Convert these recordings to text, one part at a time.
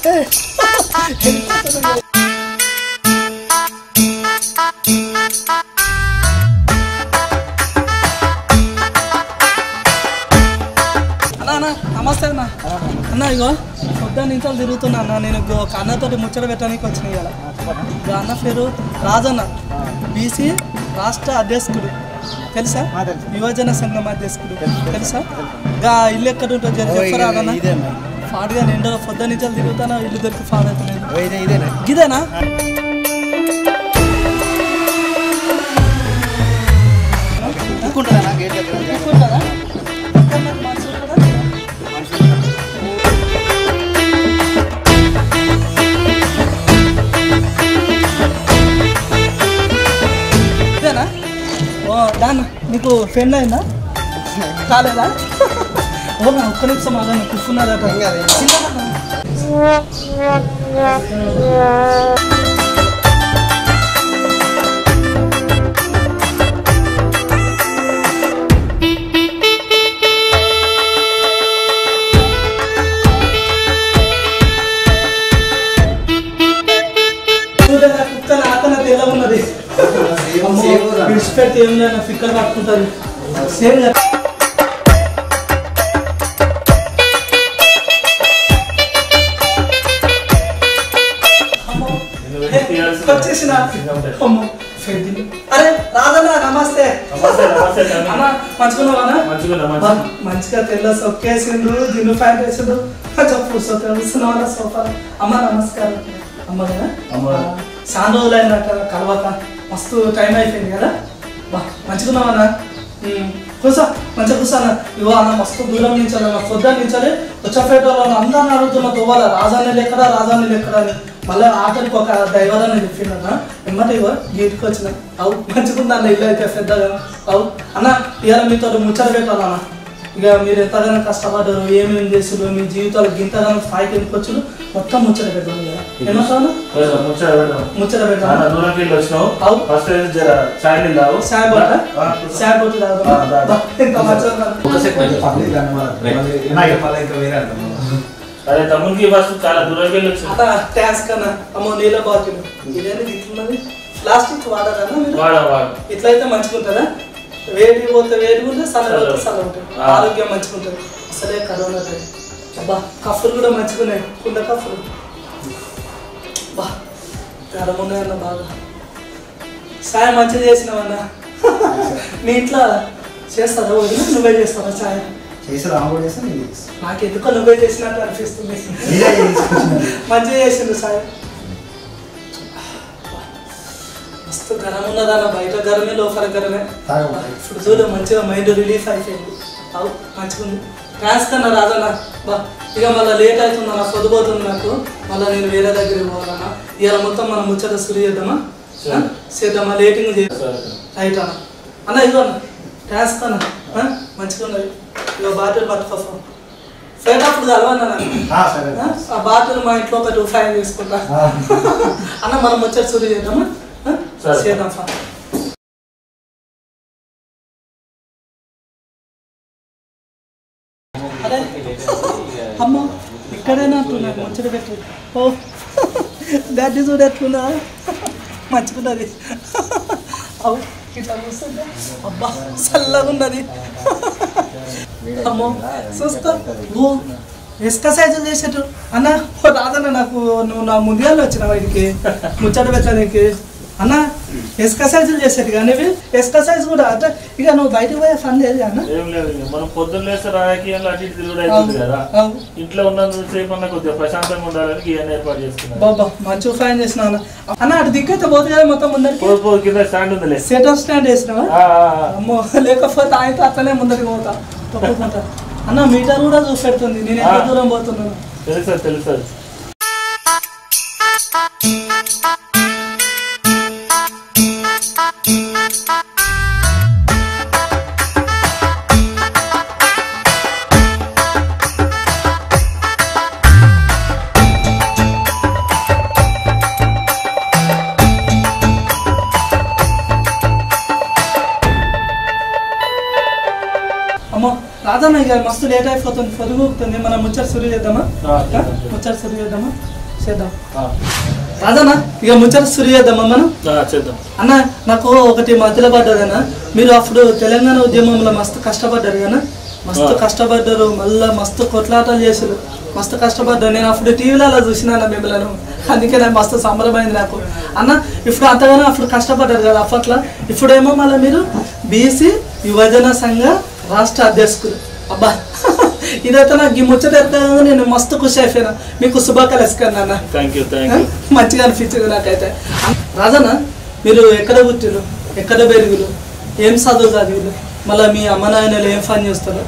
నమస్తే అన్న. అన్న ఇగో పొద్దున్న నిమిషాలు తిరుగుతున్నా అన్న. నేను ఒక అన్నతోటి ముచ్చట పెట్టడానికి వచ్చినాయి కదా. అన్న పేరు రాజన్న, బీసీ రాష్ట్ర అధ్యక్షుడు తెలుసా? యువజన సంఘం అధ్యక్షుడు తెలుసా? ఇల్లు ఎక్కడ ఉంటుంది చెప్పరా అన్న? ఫాడ్గా నేను పొద్దున్న నిమిషాలు తిరుగుతానా, ఇల్లు దొరికి ఫాడ్ అవుతున్నాను. ఇదేనా? ఇదేనా? ఓ దాన్ని నీకు ఫ్రెండ్ అయిందా? కాలేదా? ఓ నా ఒక్క నిమిషం అలా కూర్చున్నారట. కుక్క నాకన్నా తెల్ల ఉన్నది. విడిచిపెడితే ఏం లేదు, ఫిక్కర్ పట్టుకుంటుంది. సేమ్ వచ్చేసిన. అరే రాజన్న నమస్తే. మంచిగా మంచిగా తెల్ల సొక్కేసిండు, జిన్ను ప్యాంట్ వేసిండు, కూర్చోతున్నావా సోఫా. అమ్మ నమస్కారం. అమ్మ కదా చాలా రోజులు అయినట్ట కలవక, మస్తు టైం అయిపోయింది కదా. బా మంచిగున్నావన్నా? కూర్చో, మంచిగా కూర్చోన్నా. ఇవో అన్న మస్తు దూరం నించాలి, పొద్దున్న నించాలి. వచ్చేపేటలో అందరిని అడుగుతున్నా తోవాల రాజాన్ని ఎక్కడా, రాజాన్ని ఎక్కడా అని. మళ్ళీ ఆఖరికి ఒక డ్రైవర్ అని చెప్పిండన్న. ఎమ్మటే ఇవో గేట్కి వచ్చిన. అవు మంచిగుందా అన్న ఇల్లు అయితే పెద్దగా. అవు అన్న ఇవాళ మీతో ముచ్చట పెట్టాలన్న. ఇక మీరు ఎంతగానో కష్టపడ్డారు, ఏమేమి చేసారు, మీ జీవితాలు గింతగానో స్థాయికి ఎందుకొచ్చారు, మొత్తం ముచ్చట పెట్టాను కదా. ఏమంటాను? ముచ్చట పెట్టాను. ట్యాంక్స్ కన్నా అమ్మో నీళ్ళ బాటిల్ ఇదేనా ఇట్లున్నది. ప్లాస్టిక్ వాడరా? ఇట్లయితే మంచిగా ఉంటుందా? వేడి పోతే వేడి ఉంటుంది, సల్ల పోతే సల్ల ఉంటుంది. ఆరోగ్యం మంచిగా ఉంటుంది. అసలే కరోనా టైం. అబ్బా కఫ్ఫులు కూడా మంచిగా ఉన్నాయి, కుండ కఫ్ఫులు. బా గరం ఉన్నాయన్న బాగా. సాయం మంచిగా చేసినావన్నా. మీ ఇంట్లో చేస్తారా? వదిలి నువ్వే చేస్తావా సాయం? నాకు ఎందుకో నువ్వే చేసినట్టు అనిపిస్తుంది. మంచిగా చేసిండు సాయం. మస్తు గరం ఉన్నదన్న, బయట గరమే లోపల గరమే. ఇప్పుడు చూడ మంచిగా మైండ్ రిలీఫ్ అయిపోయింది. అవు మంచిగా ఉంది. థ్యాంక్స్ కన్నా రాజన్న. బా ఇక మళ్ళీ లేట్ అవుతుందన్న, పొద్దుపోతుంది నాకు. మళ్ళీ నేను వేరే దగ్గరికి పోవాలన్నా. ఇవాళ మొత్తం మనం ముచ్చట సురు చేద్దామా? చేద్దామా? లేటింగ్ చేద్దాం. రైట్ అన్న. అన్న ఇదిగో అన్న థ్యాంక్స్ కన్నా, మంచిగా ఉన్నది. ఇక బాటిల్ పట్టుకోసం ఫ్లైట్ అప్పుడు కలవన్నా. ఆ బాటిల్ మా ఇంట్లో ఒక 2 ఫైన్ తీసుకుంటా. అన్న మనం ముచ్చట సురు చేద్దామా? చేద్దాం సార్. అరే అమ్మ ఇక్కడైనా అంటున్నా ముచ్చట పెట్టి. ఓ గడ్డి చూడెట్లున్నా మంచిగున్నది. అవు ఇట్లా చూస్తుంటే అబ్బా చల్లగా ఉన్నది. అమ్మో చూస్తా. ఓ ఎక్సర్సైజ్ చేసేట్టు అన్న. రాదన్న నాకు నువ్వు నా ముందుగానే వచ్చినావు ఇంటికి ముచ్చట పెట్టడానికి. అన్న ఎక్సర్సైజులు చేసేది కానీ ఎక్సర్సైజ్ కూడా అంటే ఇక నువ్వు బయటకు పోయే పని లేదు అన్న. ఏం లేదు, మనం పొద్దున్న లేస్తే రాజకీయాలు అటు ఇటు తిరుగుడు అవుతుంది కదా. ఇంట్లో ఉన్నంతసేపు అన్న కొద్దిగా ప్రశాంతంగా ఉండాలని ఇవన్నీ ఏర్పాటు చేస్తున్నాను. బాబా మంచిగా ఫైన్ చేసినా అన్న. అన్న అటు దిక్కైతే పోదు కదా మొత్తం ముందరికి. కింద స్టాండ్ ఉంది, సెటర్ స్టాండ్ వేసినావా? అమ్మో లేకపోతే ఆయనతో అట్లనే ముందరికి పోతా తప్పుకుంటా. అన్న మీటర్ కూడా చూపెడుతుంది నేను ఎంత దూరం పోతున్నాను. తెలుసా తెలుసా. అమ్మో రాదన్న ఇక మస్తు లేట్ అయిపోతుంది, పొదుగుతుంది. మనం ముచ్చట సురు చేద్దామా? ముచ్చట సురు చేద్దామా? చేద్దాం రాజన్న, ఇక ముచ్చట సురు చేద్దామా మనం? చేద్దాం అన్న. నాకు ఒకటి మధ్యలో పడ్డదన్న, మీరు అప్పుడు తెలంగాణ ఉద్యమంలో మస్తు కష్టపడ్డారు కదా, మస్తు కష్టపడ్డారు, మళ్ళీ మస్తు కొట్లాటలు చేసారు, మస్తు కష్టపడ్డారు. నేను అప్పుడు టీవీలలో చూసినాను మిమ్మల్ని, అందుకే నాకు మస్తు సంబరమైంది నాకు. అన్న ఇప్పుడు అంతగానో అప్పుడు కష్టపడ్డారు కదా అప్పట్లో, ఇప్పుడేమో మళ్ళీ మీరు బీసీ యువజన సంఘ రాష్ట్ర అధ్యక్షులు. అబ్బా ఇదైతే నాకు ఈ ముచ్చట ఎక్కగా నేను మస్తు ఖుషి అయిపోయినా. మీకు శుభాకాంక్షలు అన్న. మంచిగా అనిపించింది నాకైతే. రాజన్న, మీరు ఎక్కడ పుట్టిరు, ఎక్కడ పెరుగులు, ఏం చదివిరు, మళ్ళీ మీ అమ్మ నాయనలు ఏం పని చేస్తారు,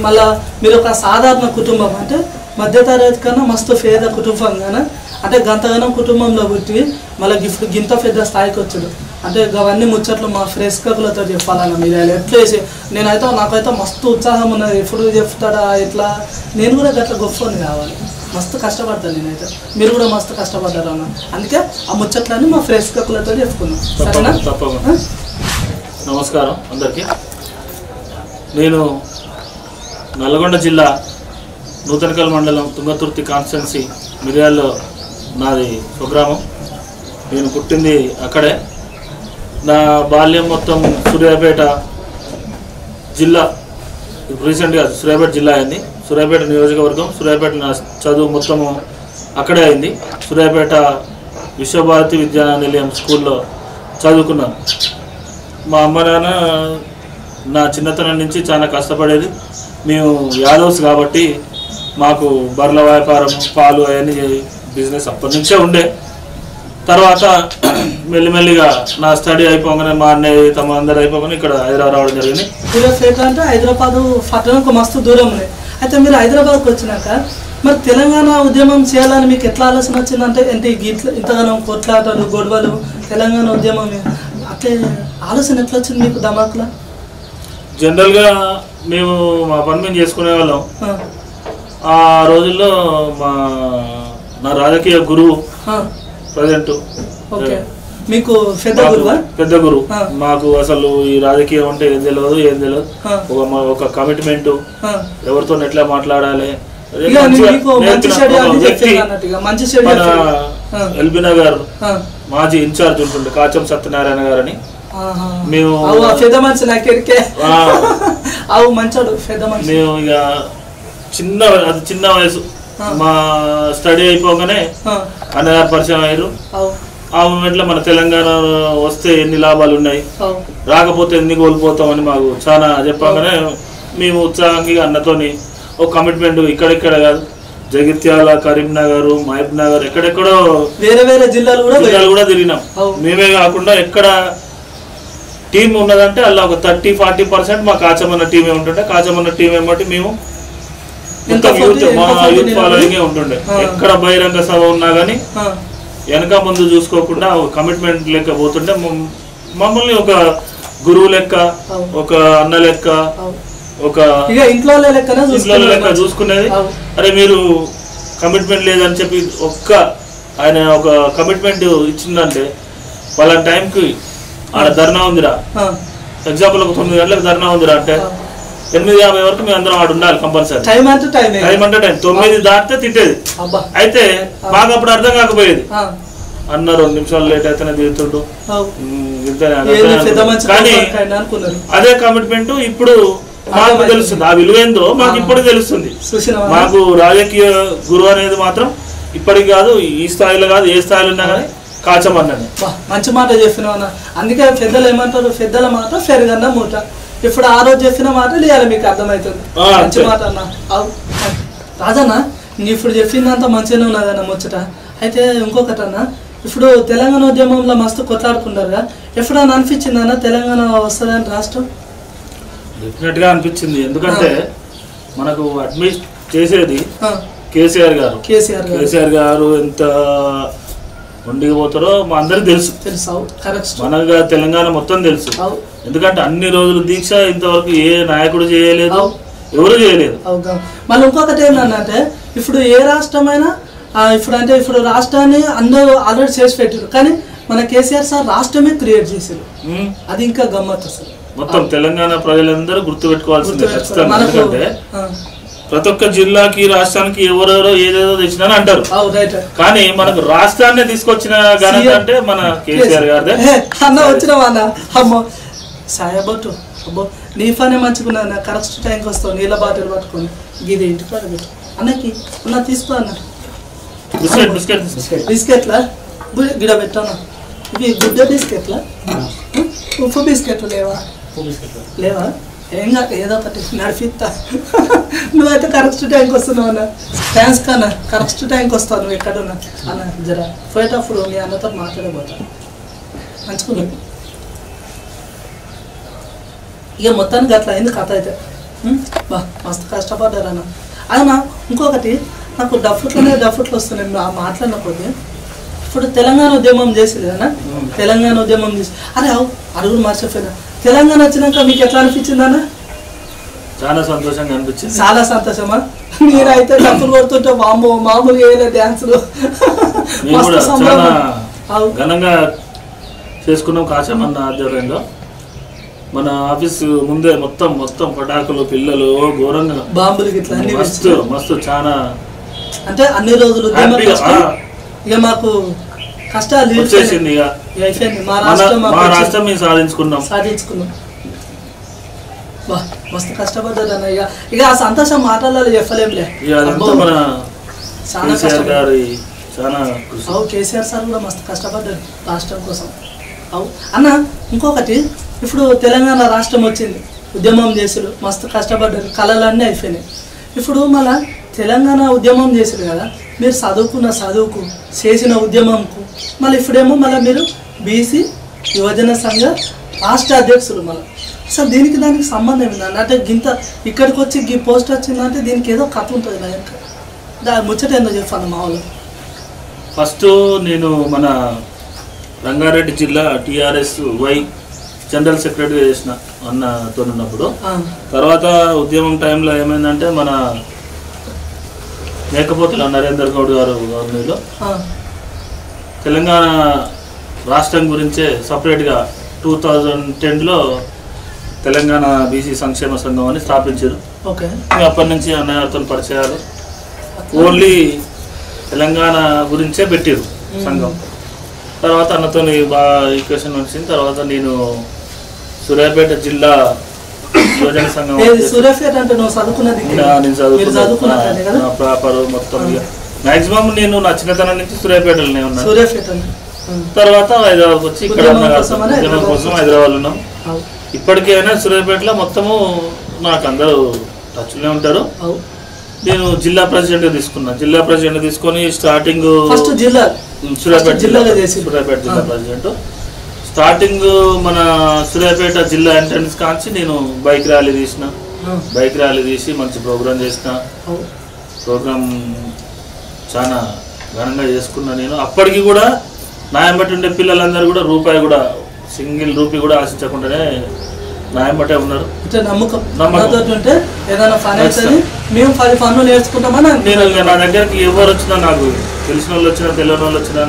మళ్ళీ మీరు ఒక సాధారణ కుటుంబం అంటే మధ్యతరగతి కన్నా మస్తు పేద కుటుంబం కానీ అంటే గంతగానం కుటుంబంలో పుట్టి మళ్ళీ ఇప్పుడు గింత పెద్ద స్థాయికి వచ్చాడు అంటే అవన్నీ ముచ్చట్లు మా ఫ్రెష్ కకులతో చెప్పాలన్న. మీరు ఎట్లా వేసి నేనైతే నాకైతే మస్తు ఉత్సాహం ఉన్నది, ఎప్పుడు చెప్తాడా ఇట్లా, నేను కూడా గట్ల గొప్పని కావాలి, మస్తు కష్టపడతాను నేనైతే, మీరు కూడా మస్తు కష్టపడ్డారు అన్న. అందుకే ఆ ముచ్చట్లన్నీ మా ఫ్రెష్ కకులతో చెప్పుకున్నాం. సరేనా? నమస్కారం అందరికీ. నేను నల్గొండ జిల్లా నూతనకల్ మండలం తుంగతుర్తి కాన్స్టిట్యున్సీ మిర్యాల్లో నాది స్వగ్రామం. నేను పుట్టింది అక్కడే. నా బాల్యం మొత్తం సూర్యాపేట జిల్లా, రీసెంట్గా సూర్యాపేట జిల్లా అయింది, సూర్యాపేట నియోజకవర్గం, సూర్యాపేట నా చదువు మొత్తము అక్కడే అయింది. సూర్యాపేట విశ్వభారతి విద్యానిలయం స్కూల్లో చదువుకున్నాను. మా అమ్మ నాన్న నా చిన్నతనం నుంచి చాలా కష్టపడేది. మేము యాదవ్స్ కాబట్టి మాకు బర్ల వ్యాపారం, పాలు అవన్నీ బిజినెస్ అప్పటి నుంచే ఉండే. తర్వాత మెల్లిమెల్లిగా నా స్టడీ అయిపోగానే మా అన్నయ్య తమ అందరు అయిపోగానే ఇక్కడ హైదరాబాద్ రావడం జరిగింది. సూర్యాపేట అంటే హైదరాబాద్ పట్టణంకు మస్తు దూరం ఉన్నాయి. అయితే మీరు హైదరాబాద్కి వచ్చినాక మరి తెలంగాణ ఉద్యమం చేయాలని మీకు ఎట్లా ఆలోచన వచ్చిందంటే అంటే ఇంతగానో కొట్లాటలు గొడవలు తెలంగాణ ఉద్యమం అట్లే ఆలోచన ఎట్లా వచ్చింది మీకు దమాకులా? జనరల్గా మేము మా పని మేము చేసుకునే వాళ్ళం. ఆ రోజుల్లో నా రాజకీయ గురువు ప్రజెంట్ మీకు పెద్ద గురువు. మాకు అసలు ఈ రాజకీయం అంటే ఏం తెలియదు. ఒక కమిట్మెంట్, ఎవరితో ఎట్లా మాట్లాడాలి, ఎల్బీ నగర్ మాజీ ఇన్ఛార్జ్ ఉంటుండే కాచం సత్యనారాయణ గారని. మేము ఇక చిన్న వయసు మా స్టడీ అయిపోగానే అన్నగారు పరిచయం అయ్యారు. ఆ మూమెంట్లో మన తెలంగాణ వస్తే ఎన్ని లాభాలు ఉన్నాయి, రాకపోతే ఎన్ని కోల్పోతామని మాకు చాలా చెప్పగానే మేము ఉత్సాహంగా అన్నతోని ఒక కమిట్మెంట్ ఇక్కడెక్కడ కాదు, జగిత్యాల, కరీంనగర్, మహబూబ్ నగర్, ఎక్కడెక్కడో వేరే జిల్లాలు కూడా తిరిగినాం. మేమే కాకుండా ఎక్కడ టీం ఉన్నదంటే అలా ఒక 30-40% మా కాచమన్న టీమే ఉంటుండే. కాచమన్న టీం ఏమంటే మేము యూత్ ఫాలోయింగ్ ఉంటుండే. ఎక్కడ బహిరంగ సభ ఉన్నా గానీ వెనక ముందు చూసుకోకుండా కమిట్మెంట్ లెక్క పోతుండే. మమ్మల్ని ఒక గురువు లెక్క, ఒక అన్న లెక్క, ఒక ఇంట్లో లెక్క చూసుకునేది. అరే మీరు కమిట్మెంట్ లేదని చెప్పి ఆయన ఒక కమిట్మెంట్ ఇచ్చిందంటే వాళ్ళ టైంకి ఆడ ధర్నా ఉందిరా, ఎగ్జాంపుల్ ఒక 9 గంటలకు ధర్నా ఉందిరా అంటే 8:50 వరకు మేము అందరం ఆడు ఉండాలి కంపల్సరీ. టైం అంటే టైం 9 దాటితే తిట్టేది. అయితే మాకు అప్పుడు అర్థం కాకపోయేది. అన్న 2 నిమిషాలు లేట్ అయితేనే దిగుతుండు. కానీ అదే కమిట్మెంట్ ఇప్పుడు మాకు తెలుస్తుంది, ఆ విలువేందో మాకు ఇప్పుడు తెలుస్తుంది. మాకు రాజకీయ గురువు అనేది మాత్రం ఇప్పటికి కాదు, ఈ స్థాయిలో కాదు, ఏ స్థాయిలో ఉన్నా కానీ కాచమన్నది. మంచి మాట చెప్పినావు అన్న. అందుకే పెద్దలు ఏమంటారు, పెద్దల మాట పెరుగన్న మూట. ఇప్పుడు ఆ రోజు చెప్పిన మాట లేయాలి, మీకు అర్థమవుతుంది. మంచి మాట అన్న. రాజన్న, ఇప్పుడు చెప్పిందంత మంచిగానే ఉన్నదన్న ముచ్చట. అయితే ఇంకొకటి అన్న, ఇప్పుడు తెలంగాణ ఉద్యమంలో మస్తు కొట్లాడుకున్నారుగా, ఎప్పుడన్నా అనిపించింది అన్న తెలంగాణ వస్తుందని రాష్ట్రం? డెఫినెట్ గా అనిపించింది. ఎందుకంటే మనకు అడ్మిట్ చేసేది కేసీఆర్ గారు. ఎంత వండికి పోతారో మా అందరికి తెలుసు. మనగా తెలంగాణ మొత్తం తెలుసు. ఎందుకంటే అన్ని రోజులు దీక్ష ఇంతవరకు ఏ నాయకుడు చేయలేదు, ఎవరు చేయలేదు. మళ్ళీ ఇంకొకటి ఏంటంటే ఇప్పుడు ఏ రాష్ట్రమైనా ఇప్పుడు రాష్ట్రాన్ని అందరూ ఆల్రెడీ చేసి పెట్టారు, కానీ మన కేసీఆర్ సార్ రాష్ట్రమే క్రియేట్ చేశారు. అది ఇంకా గమ్మత్. అసలు మొత్తం తెలంగాణ ప్రజలందరూ గుర్తు పెట్టుకోవాల్సిందే ఖచ్చితంగా. ఎందుకంటే ప్రతి ఒక్క జిల్లాకి రాష్ట్రానికి ఎవరెవరో ఏదేదో తెచ్చినా అంటారు, కానీ మనకు రాష్ట్రాన్ని తీసుకొచ్చిన ఘనత అంటే మన కేసీఆర్ గారిదే. అన్న వచ్చినావా అన్న? అమ్మో సాయబట్టు అబ్బో నీ పనే మంచుకున్నా అన్న. కరెక్ట్ టైంకి వస్తావు నీళ్ళ బాటిల్ పట్టుకొని ఇది ఇంటికి పెట్టు అన్నకి. అన్న తీసుకో అన్న బిస్కెట్లా గిడ పెట్టాను. ఇవి గుడ్డ బిస్కెట్లా? ఉప్పు బిస్కెట్లు లేవా? లేవా? ఏం కాదు ఏదో ఒకటి నడిపిస్తా. నువ్వైతే కరెక్ట్ టైంకి వస్తున్నావు అన్న. థ్యాంక్స్ కన్నా, కరెక్ట్ టైంకి వస్తావు. నువ్వు ఎక్కడున్నా అన్న జర పోయేటప్పుడు మీ అన్నతో మాట్లాడబోతా మంచుకున్నావు. ఇక మొత్తానికి అట్లా అయింది కథ అయితే. బా మస్తు కష్టపడ్డారు అన్న. అయినా ఇంకొకటి నాకు డఫ్ట్లు వస్తున్నాయి మాట్లాడిన కొద్ది. ఇప్పుడు తెలంగాణ ఉద్యమం చేసేది అన్న, తెలంగాణ ఉద్యమం చేసి అరే అడుగులు మర్చిపోయినా. తెలంగాణ వచ్చినాక మీకు ఎట్లా అనిపించింది అన్న? చాలా సంతోషంగా అనిపించింది. చాలా సంతోషమా? మీరైతే డబ్బులు కొడుతుంటే మామూలు వేయలే డ్యాన్సులు ఘనంగా చేసుకున్నాం కాశమన్న ఆధ్వర్యంలో. మన ఆఫీస్ ముందే మొత్తం పటాకులు పిల్లలు ఘోరంగా బాంబులు గిట్లా మస్తు చాలా అంటే అన్ని రోజులు ఇక మాకు కష్టాలు వచ్చేసింది. మా రాష్ట్రం మేము సాధించుకున్నాం. మస్తు కష్టపడ్డారు అన్న. ఇక ఆ సంతోషం మాటలలో చెప్పలేంలే. కేసీఆర్ సార్ కూడా మస్తు కష్టపడ్డారు రాష్ట్రం కోసం. అన్న ఇంకొకటి ఇప్పుడు తెలంగాణ రాష్ట్రం వచ్చింది, ఉద్యమం చేసారు, మస్తు కష్టపడ్డారు, కళలన్నీ అయిపోయినాయి. ఇప్పుడు మళ్ళా తెలంగాణ ఉద్యమం చేసారు కదా, మీరు చదువుకున్న చదువుకు చేసిన ఉద్యమంకు మళ్ళీ ఇప్పుడేమో మళ్ళీ మీరు బీసీ యువజన సంఘ రాష్ట్ర అధ్యక్షులు. మళ్ళీ అసలు దీనికి దానికి సంబంధం ఏంటంటే అంటే గింత ఇక్కడికి వచ్చి ఈ పోస్ట్ వచ్చిందంటే దీనికి ఏదో కథ ఉంటుంది నా వెనక. దాని ముచ్చట ఏందో చెప్పాను మా వాళ్ళు. ఫస్ట్ నేను మన రంగారెడ్డి జిల్లా టీఆర్ఎస్ వై జనరల్ సెక్రటరీ చేసిన అన్నతో ఉన్నప్పుడు, తర్వాత ఉద్యమం టైంలో ఏమైందంటే మన మేకపోతుల నరేందర్ గౌడ్ గారు గవర్నర్లో తెలంగాణ రాష్ట్రం గురించే సపరేట్గా 2010లో తెలంగాణ బీసీ సంక్షేమ సంఘం అని స్థాపించారు. అప్పటి నుంచి అన్నగారితో పరిచయాలు, ఓన్లీ తెలంగాణ గురించే పెట్టారు సంఘం. తర్వాత అన్నతో బాగా ఈక్వేషన్ వచ్చిన తర్వాత నేను సూర్యాపేట జిల్లా యువజన సంఘం ప్రాపర్ మొత్తం మాక్సిమం నేను నా చిన్నతనం నుంచి సూర్యాపేటలోనే ఉన్నాను. తర్వాత హైదరాబాద్ వచ్చి ఇక్కడ ఉద్యమం కోసం హైదరాబాద్ ఉన్నాం. ఇప్పటికైనా సూర్యాపేటలో మొత్తము నాకు అందరూ టచ్లోనే ఉంటారు. నేను జిల్లా ప్రెసిడెంట్ తీసుకున్నా. జిల్లా ప్రెసిడెంట్ తీసుకొని స్టార్టింగ్ సూర్యాపేట జిల్లా ప్రెసిడెంట్. స్టార్టింగ్ మన సూర్యాపేట జిల్లా ఎంట్రన్స్ కాంచి నేను బైక్ ర్యాలీ తీసి మంచి ప్రోగ్రాం చేసిన. ప్రోగ్రాం చాలా ఘనంగా చేసుకున్నా నేను. అప్పటికి కూడా నా ఎంబటి ఉండే పిల్లలందరూ కూడా రూపాయి కూడా సింగిల్ రూపీ కూడా ఆశించకుండానే నా ఎంబటే ఉన్నారు. నమ్మకం నేను నా దగ్గరికి ఎవరు వచ్చినా, నాకు తెలిసిన వాళ్ళు వచ్చినా తెలియని వాళ్ళు వచ్చినా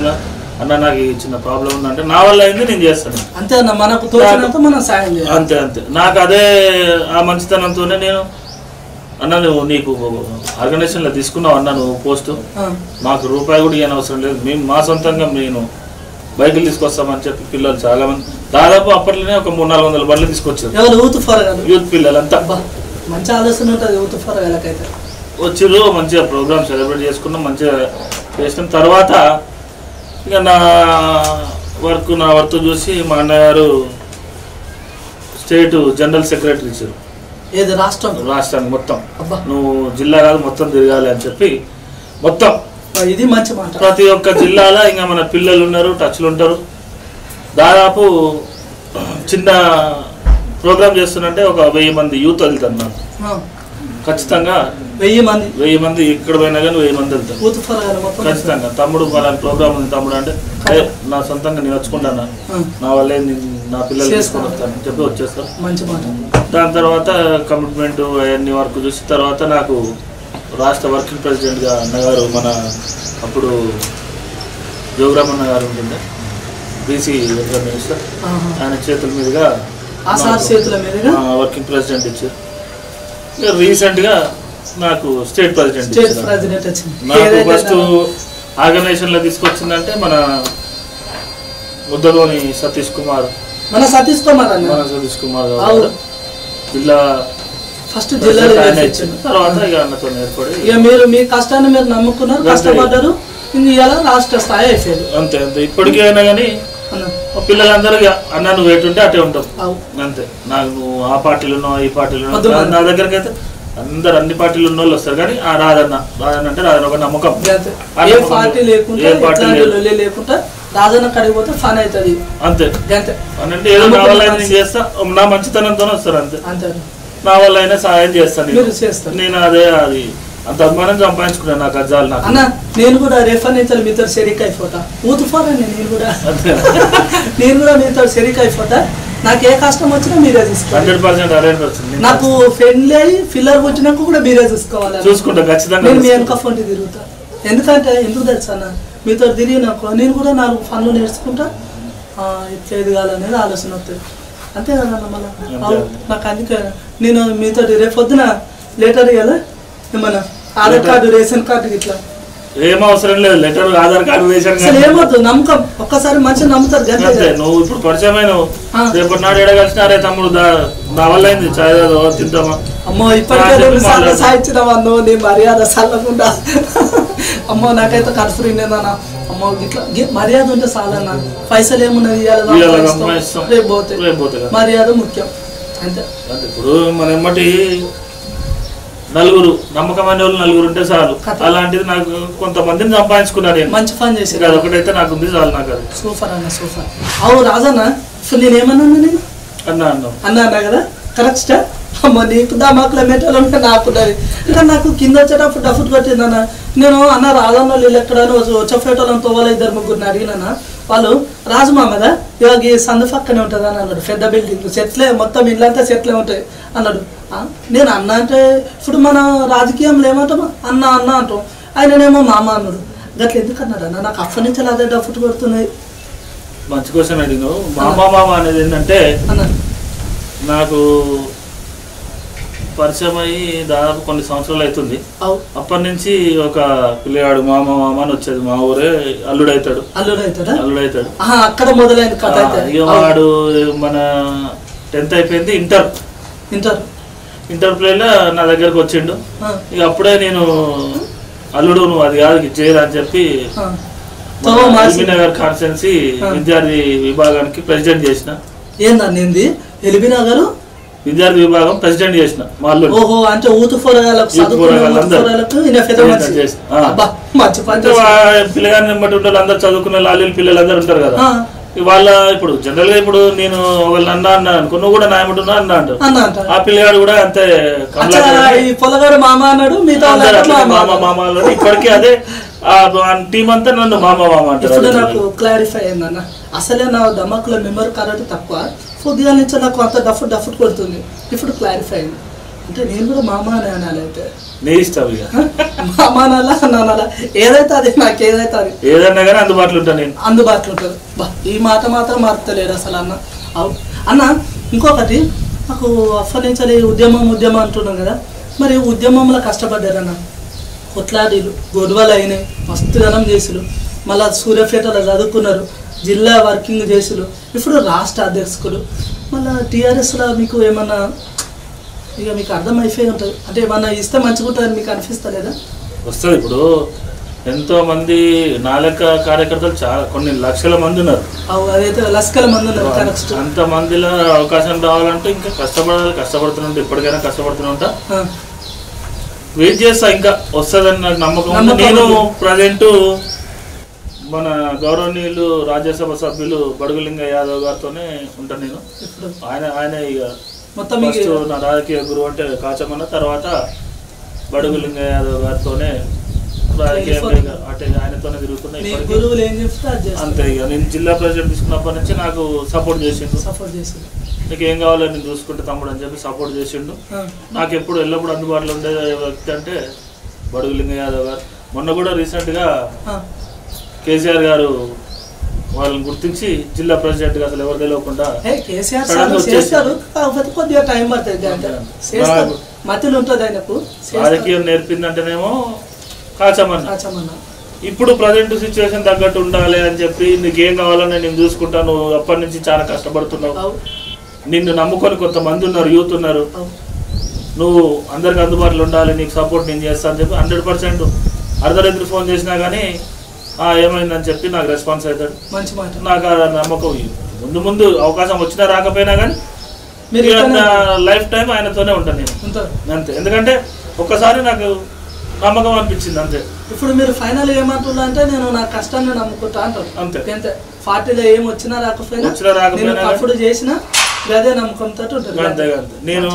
అన్న నాకు చిన్న ప్రాబ్లం ఉందంటే నా వల్ల అయింది నేను చేస్తాను అంతే. అంతే నాకు అదే ఆ మంచితనంతోనే నేను అన్న నువ్వు నీకు ఆర్గనైజేషన్లో తీసుకున్నావు అన్న నువ్వు పోస్టు, మాకు రూపాయి కూడా ఇవ్వని అవసరం లేదు, మేము మా సొంతంగా నేను బైకులు తీసుకొస్తామని చెప్పి పిల్లలు చాలా మంది దాదాపు అప్పట్లోనే ఒక 300-400 బండ్లు తీసుకొచ్చారు. యూత్ పిల్లలంతా మంచి ఆలోచన ఉంటుంది. వచ్చిర్రు, మంచిగా ప్రోగ్రామ్ సెలబ్రేట్ చేసుకున్నాం, మంచిగా చేసినాం. తర్వాత ఇక నా వర్క్ చూసి మా అన్నగారు స్టేట్ జనరల్ సెక్రటరీ ఇచ్చారు. రాష్ట్రానికి మొత్తం నువ్వు జిల్లా కాదు మొత్తం తిరగాలి అని చెప్పి మొత్తం ఇది మంచి మాట. ప్రతి ఒక్క జిల్లాలో ఇంకా మన పిల్లలు ఉన్నారు, టచ్లు ఉంటారు. దాదాపు చిన్న ప్రోగ్రామ్ చేస్తున్నంటే ఒక 1000 మంది యూత్ వెళ్తారు నాకు ఖచ్చితంగా. 1000 మంది ఇక్కడ పోయినా కానీ 1000 మంది వెళ్తారు ఖచ్చితంగా. తమ్ముడు వాళ్ళని ప్రోగ్రామ్ ఉంది తమ్ముడు అంటే నా సొంతంగా నేను వచ్చుకుంటాను, నా వల్లే నా పిల్లలు తీసుకొని వస్తాను చెప్పి వచ్చేస్తారు. దాని తర్వాత కమిట్మెంట్ అవన్నీ వర్క్ చూసి తర్వాత నాకు రాష్ట్ర వర్కింగ్ ప్రెసిడెంట్గా అన్నగారు మన అప్పుడు జోగ్రామ్ అన్న గారు ఉంటుండే బీసీ వెల్ఫేర్ మినిస్టర్, ఆయన చేతుల మీదుగా వర్కింగ్ ప్రెసిడెంట్ ఇచ్చారు. ఇక రీసెంట్గా నాకు స్టేట్ ప్రెసిడెంట్ వచ్చింది. నాకు ఫస్ట్ ఆర్గనైజేషన్ లో తీసుకొచ్చిందంటే మన ముద్దలోని సతీష్ కుమార్ గారు జిల్లా ఫస్ట్ జిల్లాలో తర్వాత ఇక అన్నతో ఏర్పడి ఇక మీరు మీ కష్టాన్ని మీరు నమ్ముకున్నారు, కష్టపడ్డారు, ఇలా రాష్ట్ర స్థాయి అయిపోయారు. అంతే అంతే. ఇప్పటికీ అయినా కానీ పిల్లలందరూ అన్న నువ్వు ఎటుంటే అటే ఉంటావు అంతే. నాకు నువ్వు ఆ పార్టీలు ఉన్నావు ఈ పార్టీలు ఉన్నావు, నా దగ్గరకి అయితే అందరు అన్ని పార్టీలు ఉన్న వాళ్ళు వస్తారు కానీ ఆ రాజన్న అంటే రాజన్న ఒక నమ్మకం. ఏ పార్టీ లేకుండా రాజన్న కడిగిపోతే ఫన్ అవుతుంది అంతే. అంటే ఏదో నా వల్ల నేను చేస్తా, నా మంచితనంతోనే వస్తారు అంతే. నా వల్ల అయినా సహాయం చేస్తాను నేను. అదే అది అంత అభిమానం సంపాదించుకున్నాను నాకు అజ్జాలు. నాకు అన్న నేను కూడా రేఫర్ నుంచి మీతో షెరీక్ అయిపోతా, ఊతుపోరండి. నేను కూడా మీతో షెరీక్ అయిపోతా. నాకు ఏ కష్టం వచ్చినా మీరే చూసుకోవాలి. 100% నాకు ఫ్రెండ్లీ అయ్యి ఫిల్లర్ వచ్చినాక కూడా మీరే చూసుకోవాలి. చూసుకుంటా ఖచ్చితంగా. నేను మీ వెనక ఫోన్ తిరుగుతా. ఎందుకు తెలుసా అన్న, మీతో తిరిగినాక నేను కూడా 4 పనులు నేర్చుకుంటా, ఇట్లా ఎదగాలనేది ఆలోచన వస్తుంది. అంతే కదన్న. మళ్ళీ నాకు అందుకే నేను మీతో రేపు పొద్దున లెటర్ ఇవ్వాలా, ఏమన్నా ఆధార్ కార్డు రేషన్ కార్డు ఇట్లా ఏం అవసరం లేదు. Letter Aadhaar card ration card ఏమవుతు నమ్మకం. ఒక్కసారి మంచిగా నమ్ముతారు. నువ్వు ఇప్పుడు పరిచయమైన రేపటి నాడు ఎడ కలిసినారే తమ్ముడు నా వల్ల అయింది చాయ్ తింటామా అమ్మో ఇప్పటికే సాయించినావా నువ్వు, నీ మర్యాద సల్లకుండా. అమ్మో నాకైతే ఖర్చు రిండేదన్నా. అమ్మో ఇట్లా మర్యాద ఉంటే చాలన్నా, పైసలు ఏమున్నది రేపు పోతే మర్యాద ముఖ్యం అంతే. ఇప్పుడు మన ఎమ్మటి నలుగురు నమ్మకమైన వాళ్ళు నలుగురు ఉంటే చాలు. అలాంటిది నాకు కొంతమందిని సంపాదించుకున్నా నేను. మంచి పని చేసి అదొకటైతే నాకు ఉంది చాలు. నాకు అది సూపర్ అన్న సూపర్. అవు రాజన్న అసలు నేనేమన్నా నేను అన్నా కదా కరెక్ట్. అమ్మ నీకు దామాకుల మెటలు ఉంటే నాకు ఇంకా నాకు కింద వచ్చేటప్పుడు డఫుట్ కొట్టిందన్న. నేను అన్న రాజన్న వీళ్ళు ఎక్కడ వచ్చేటోళ్ళని తోవాలి 2-3 అడిగినా. వాళ్ళు రాజమామదా ఇవాళ ఈ సందు పక్కనే ఉంటుంది అని అన్నాడు. పెద్ద బిల్డింగ్ చెట్లే మొత్తం ఇల్లంతా చెట్లే ఉంటాయి అన్నాడు. నేను అన్న అంటే ఇప్పుడు మన రాజకీయంలో ఏమంటాం అన్న అంటాం, ఆయననేమో మామ అన్నాడు. గట్ల ఎందుకు అన్నాడు అన్న? నాకు అప్పటి నుంచి అదే డఫుట్ కొడుతున్నాయి. మంచి క్వశ్చన్ అడిగినావు. మామ అనేది ఏంటంటే నాకు పరిచయం అయ్యి దాదాపు కొన్ని సంవత్సరాలు అవుతుంది. అప్పటి నుంచి ఒక పిల్లగాడు మామ అని వచ్చేది. మా ఊరే అల్లుడైతాడు. అక్కడ మొదలైంది కథ. ఇక వాడు మన 10th అయిపోయింది, ఇంటర్ ప్లేలో నా దగ్గరకు వచ్చిండు. ఇక అప్పుడే నేను అల్లుడు నువ్వు అది కాదు చేయరా అని చెప్పి ఎల్బీనగర్ కాన్స్టిట్యున్సీ విద్యార్థి విభాగానికి ప్రెసిడెంట్ చేసిన. ఏందండి ఎల్బీనగర్ విద్యార్థి విభాగం ప్రెసిడెంట్ చేసిన మా అల్లుడు. ఓహో అంటే పిల్లగాని బట్టి ఉంటారు అందరు చదువుకున్న లాలీలు పిల్లలందరూ ఉంటారు కదా. వాళ్ళ ఇప్పుడు జనరల్ గా ఇప్పుడు నేను ఒకళ్ళు అన్నా అనుకో, నువ్వు కూడా నాయమంటున్నా అన్నా అంటావు. ఆ పిల్లగాడు కూడా అంతే మామ అన్నాడు. మామ ఇప్పటికీ అదే టీం అంతా నన్ను మామ అంటారు. నాకు క్లారిఫై అయిందన్న. అసలే నా దమాకుల మెమరీ కరెక్ట్ తక్కువ. పొద్దుగా నుంచి నాకు అంత డఫుట్ కొడుతుంది. ఇప్పుడు క్లారిఫై అయింది. అంటే నేను కూడా మామ అని అనాలి. అయితే నీ ఇష్టం ఇక మామ అనాలా అనాలా ఏదైతే అది నాకు ఏదైతే అది ఏదన్నా కానీ అందుబాటులో ఉంటాను నేను. అందుబాటులో ఉంటుంది. ఈ మాట మాత్రం మారుతలేడు అసలు అన్న. అన్న ఇంకొకటి నాకు అప్పటి నుంచి ఉద్యమం అంటున్నాం కదా, మరి ఉద్యమంలో కష్టపడ్డారన్న. కొట్లాడీలు గొడవలు అయినాయి, మస్తు ధనం చేసులు, మళ్ళీ సూర్యాపేటలో చదువుకున్నారు, జిల్లా వర్కింగ్ చేసులు, ఇప్పుడు రాష్ట్ర అధ్యక్షులు. మళ్ళీ టీఆర్ఎస్లో మీకు ఏమన్నా ఇక మీకు అర్థమైపోయి ఉంటుంది అంటే ఏమన్నా ఇస్తే మంచిగా ఉంటుందని మీకు అనిపిస్తలేదా? వస్తుంది. ఇప్పుడు ఎంతో మంది నా లెక్క కార్యకర్తలు చాలా కొన్ని లక్షల మంది ఉన్నారు. అదైతే లక్షల మంది ఉన్నారు. అంత మందిలో అవకాశం రావాలంటే ఇంకా కష్టపడుతుంటా ఇప్పటికైనా కష్టపడుతూ ఉంటా, వెయిట్ చేస్తా, ఇంకా వస్తుందని నాకు నమ్మకం. నేను ప్రజెంట్ మన గౌరవనీయులు రాజ్యసభ సభ్యులు బడుగులింగ యాదవ్ గారితోనే ఉంటాను నేను. ఆయన ఇక మొత్తం నా రాజకీయ గురువు అంటే కాచమన్న, తర్వాత బడుగులింగ యాదవ్ గారితోనే రాజకీయంగా ఆయనతోనే తిరుగుతున్నాయి. అంతే ఇక నేను జిల్లా ప్రెసిడెంట్ తీసుకున్నప్పటి నుంచి నాకు సపోర్ట్ చేసిండు. నీకు ఏం కావాలో నేను చూసుకుంటే తమ్ముడు అని చెప్పి సపోర్ట్ చేసిండు. నాకు ఎప్పుడు ఎల్లప్పుడు అందుబాటులో ఉండే వ్యక్తి అంటే బడుగులింగ యాదవ్ గారు. మొన్న కూడా రీసెంట్గా కేసీఆర్ గారు వాళ్ళని గుర్తించి జిల్లా ప్రెసిడెంట్ గా అసలు ఎవరు తెలియకుండా మతిలో ఉంటుంది ఆయనకు. రాజకీయం నేర్పిందంటేనేమో కాచమన్న. ఇప్పుడు ప్రజెంట్ సిచ్యువేషన్ తగ్గట్టు ఉండాలి అని చెప్పి నీకేం కావాలని నేను చూసుకుంటాను. అప్పటి నుంచి చాలా కష్టపడుతున్నావు. నిన్ను నమ్ముకొని కొంతమంది ఉన్నారు, యూత్ ఉన్నారు. నువ్వు అందరికి అందుబాటులో ఉండాలి, నీకు సపోర్ట్ నేను చేస్తాను అని చెప్పి 100% అర్ధరాత్రి ఫోన్ చేసినా కానీ ఏమైందని చెప్పి నాకు రెస్పాన్స్ అవుతాడు. మంచి మాట. నాకు నమ్మకం. ముందు ముందు అవకాశం వచ్చినా రాకపోయినా కానీ లైఫ్ టైం ఆయనతోనే ఉంటాను నేను అంతే. ఎందుకంటే ఒక్కసారి నాకు నమ్మకం అనిపించింది అంతే. ఇప్పుడు మీరు ఫైనల్ ఏమంటున్నా అంటే నేను నా కష్టాన్ని నమ్ముకుంటా అంటారు అంతే. అంతే పార్టీలో ఏం వచ్చినా రాకపోయినా అప్పుడు చేసినా అదే నమ్మకంతో ఉంటుంది అంతే. నేను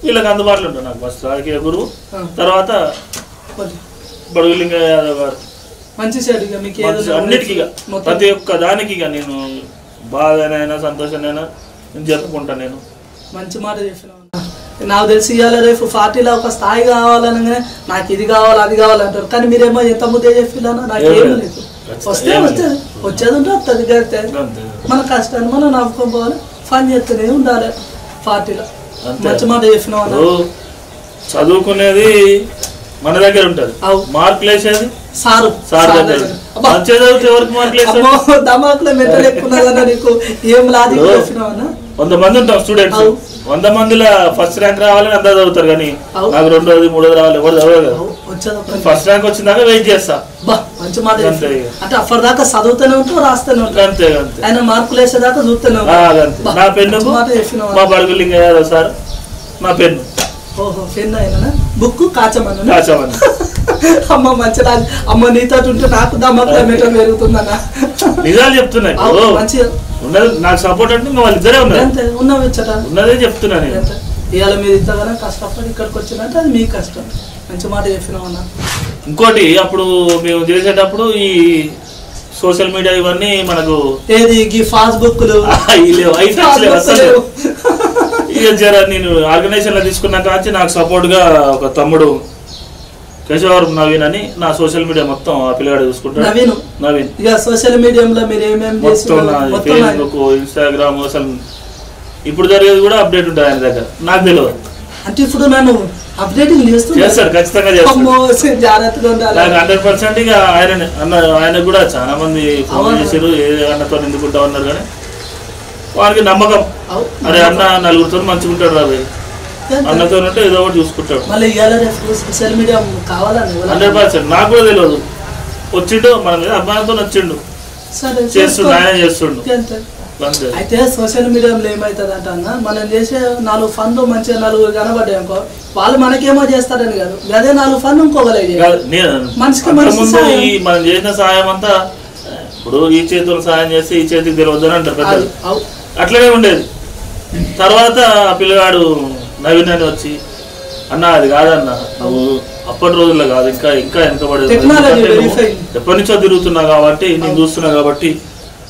వీళ్ళకి అందుబాటులో ఉంటాను. నాకు ఫస్ట్ రాజకీయ గురువు, తర్వాత బడుగు లింగయ్య యాదవ్ గారు. మంచి సైడ్ మీకు అన్నిటికీ ప్రతి ఒక్క దానికి నేను బాధనైనా సంతోషమైనా నేను చెప్పుకుంటాను. నేను మంచి మాట చెప్పిన. నాకు తెలిసి ఇవాళ రేపు పార్టీలో ఒక స్థాయి కావాలనగానే నాకు ఇది కావాలి అది కావాలంటారు. కానీ మీరేమో ఎంత ముద్దే చెప్పిలానో నాకేమీ లేదు. వస్తే వచ్చేది ఉంటే వస్తుంది. మన కష్టాన్ని మనం నవ్వుకోవాలి, పని చేస్తూనే ఉండాలి పార్టీలో. మంచి మాట చెప్పిన. చదువుకునేది మన దగ్గర ఉంటది, మార్కులు వేసేది సారు దగ్గర. దమాకులో మెట్టలు ఎక్కువ నీకు ఏం లాది చెప్పినావన్నా. 100 మంది ఉంటాం స్టూడెంట్స్. 100 మందిలో ఫస్ట్ ర్యాంక్ రావాలని అందరూ చదువుతారు. కానీ నాకు 2వ 3వ రావాలి, ఎవరు చదవదు కదా. ఫస్ట్ ర్యాంక్ వచ్చిందాక వెయిట్ చేస్తా. మంచి మాట. అంటే అప్పటిదాకా చదువుతూనే ఉంటావు, రాస్తూనే ఉంటావు. అంతే అంతే. ఆయన మార్కులు వేసేదాకా చూస్తూనే ఉంటావు. నా పెన్ను మా బడుగు లింగయ్య యాదవ్ సార్ నా పెన్ను. ఓహో పెన్ను అయినా బుక్ కాచమన్న. అమ్మ మంచి రాజు. అమ్మ నీతో ఉంటే నాకు దమ్మకులో మెటల్ పెరుగుతుందన్న. నిజాలు చెప్తున్నాయి. మంచిగా ఉన్నది నాకు సపోర్ట్ అంటే వాళ్ళిద్దరే ఉన్నారు. ఉన్నదే చెప్తున్నా నేను. ఇవాళ మీరు ఇంతగానో కష్టపడి ఇక్కడికి వచ్చినట్టు అది మీ కష్టం. మంచి మాట చెప్పినామన్నా. ఇంకోటి అప్పుడు మేము చేసేటప్పుడు ఈ సోషల్ మీడియా ఇవన్నీ మనకు ఏది ఫేస్బుక్లు జర నేను ఆర్గనైజేషన్ లో తీసుకున్నా కాంచి నాకు సపోర్ట్ గా ఒక తమ్ముడు కేశవరం నవీన్ అని నా సోషల్ మీడియా మొత్తం ఆ పిల్లగాడు చూసుకుంటాడు. నవీన్ ఇక సోషల్ మీడియాలో మీరు ఏమేమి ఫేస్బుక్, ఇన్స్టాగ్రామ్ అసలు ఇప్పుడు జరిగేది కూడా అప్డేట్ ఉంటుంది ఆయన దగ్గర. నాకు తెలియదు అంటే ఇప్పుడు నన్ను అప్డేటింగ్ చేస్తాడు, ఖచ్చితంగా చేస్తాడు. జాగ్రత్తగా ఉండాలి. నాకు 100% ఇక ఆయన కూడా చాలా మంది ఫోన్ చేశారు, ఏ అన్నతో ఎందుకుంటా ఉన్నారు. కానీ వానికి నమ్మకం, అరే అన్న నలుగురితో మంచిగా ఉంటాడు రాబోయే, అన్నతో ఉంటే ఏదో ఒకటి చూసుకుంటాడు. 100%. నాకు కూడా తెలియదు, వచ్చిండు మన మీద అభిమానంతో వచ్చిండు, చేస్తుండు, ఆయన చేస్తుండు. అయితే సోషల్ మీడియాలో ఏమవుతుంది అంటే అన్న, మనం చేసే 4 ఫన్లు మంచిగా 4 కనబడ్డాయి అనుకో, వాళ్ళు మనకేమో చేస్తారని కాదు, అదే 4 ఫన్లు ఇంకోగలే మనిషికి మనం చేసిన సాయం అంతా. ఇప్పుడు ఈ చేతులు సాయం చేస్తే ఈ చేతికి తెలియద్దని అంటారు పెద్దలు. అట్లనే ఉండేది. తర్వాత ఆ పిల్లగాడు నవీన్ అని వచ్చి అన్న అది కాదన్న, నువ్వు అప్పటి రోజుల్లో కాదు, ఇంకా ఇంకా వెనకబడేది, ఎప్పటి నుంచో తిరుగుతున్నా కాబట్టి నేను చూస్తున్నా కాబట్టి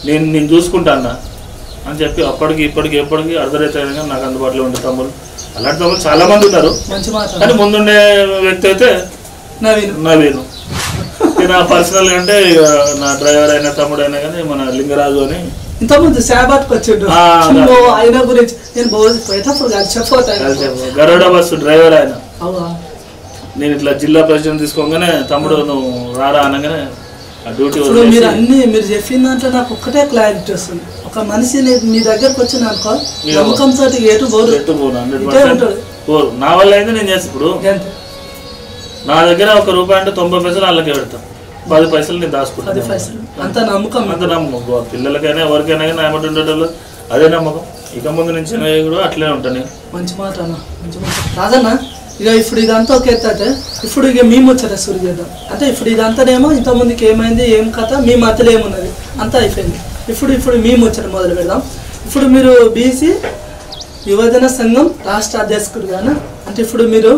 నేను చూసుకుంటా అన్న అని చెప్పి అప్పటికి ఇప్పటికి ఎప్పటికీ అర్ధరైతే నాకు అందుబాటులో ఉండే తమ్ముడు. అలాంటి తమ్ముడు చాలా మంది ఉన్నారు. కానీ ముందుండే వ్యక్తి అయితే నవీన్. నా పర్సనల్ అంటే నా డ్రైవర్ అయినా తమ్ముడు అయినా కానీ మన లింగరాజు అని ఇంతకుముందు శాబాట్కి వచ్చిండు. ఆయన గురించి నేను పోయేటప్పుడు గరుడ బస్సు డ్రైవర్ ఆయన. నేను ఇట్లా జిల్లా ప్రెసిడెంట్ తీసుకోగానే తమ్ముడు నువ్వు రారా అనగానే డ్యూటీ. మీరు అన్ని మీరు చెప్పిన దాంట్లో నాకు ఒక్కటే క్లారిటీ వస్తుంది. ఒక మనిషి మీ దగ్గరకు వచ్చిన అనుకో నమ్మకంతో ఎటు పోరు. నా వల్ల అయితే నేను చేస్తా. ఇప్పుడు నా దగ్గర ₹1 అంటే 90 పైసలు వాళ్ళకే పెడతాను, 10 పైసలు నేను దాచుకుంటాను. అంత నమ్మకం. పిల్లలకైనా ఎవరికైనా కానీ నాయమటి ఉండేటోళ్ళు అదే నమ్మకం. ఇక ముందు నుంచి కూడా అట్లే ఉంటాను. మంచి మాట అన్న, మంచి మాట రాజన్న. ఇక ఇప్పుడు ఇదంతా ఒక ఎత్తే ఇప్పుడు ఇక మేము వచ్చారా సురు చేద్దాం అంటే ఇప్పుడు ఇదంతానేమో ఇంతకుముందుకి ఏమైంది ఏం కథ మీ మధ్యలో ఏమున్నది అంతా అయిపోయింది. ఇప్పుడు మేము వచ్చారు మొదలు పెడదాం. ఇప్పుడు మీరు బీసీ యువజన సంఘం రాష్ట్ర అధ్యక్షుడుగానా అంటే ఇప్పుడు మీరు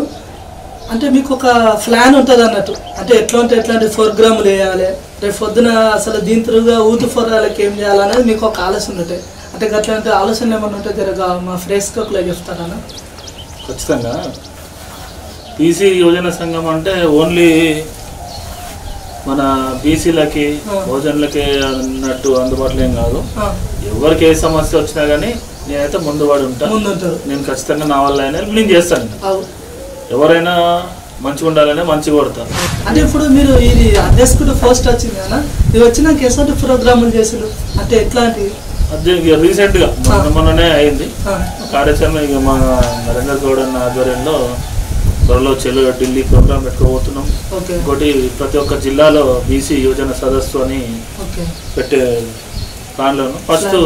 అంటే మీకు ఒక ప్లాన్ ఉంటుంది అన్నట్టు. అంటే ఎట్లాంటి ప్రోగ్రాములు వేయాలి, రేపు పొద్దున అసలు దీని తిరుగుగా ఊతు ఫోరాలకి ఏం చేయాలనేది మీకు ఒక ఆలోచన ఉంటాయి. అంటే అట్లాంటి ఆలోచన ఏమన్నా ఉంటే జరగా మా ఫ్రెష్ కోక్లో చెప్తారా? ఖచ్చితంగా. బీసీ యువజన సంఘం అంటే ఓన్లీ మన బీసీలకి యువజనులకి అన్నట్టు అందుబాటులో ఏం కాదు. ఎవరికి ఏ సమస్య వచ్చినా కానీ నేనైతే ముందు వాడు ఉంటాను. నేను ఖచ్చితంగా నా వల్ల అయినా నేను చేస్తాను. ఎవరైనా మంచిగా ఉండాలనే మంచిగా కొడతారు. అంటే ఇప్పుడు మీరు ఇది అధ్యక్షుడు పోస్ట్ వచ్చింది కదా, ఇది వచ్చినాక ఎటువంటి ప్రోగ్రాములు చేసారు అంటే ఎట్లాంటి? అదే రీసెంట్గా మొన్ననే అయింది కార్యాచరణ. ఇక మా నరేంద్ర గౌడ్ అన్న ఆధ్వర్యంలో త్వరలో ఢిల్లీ ప్రోగ్రామ్ పెట్టుకోబోతున్నాం. ఇంకోటి ప్రతి ఒక్క జిల్లాలో బీసీ యువజన సదస్సు అని పెట్టే ప్లాన్లోను. ఫస్ట్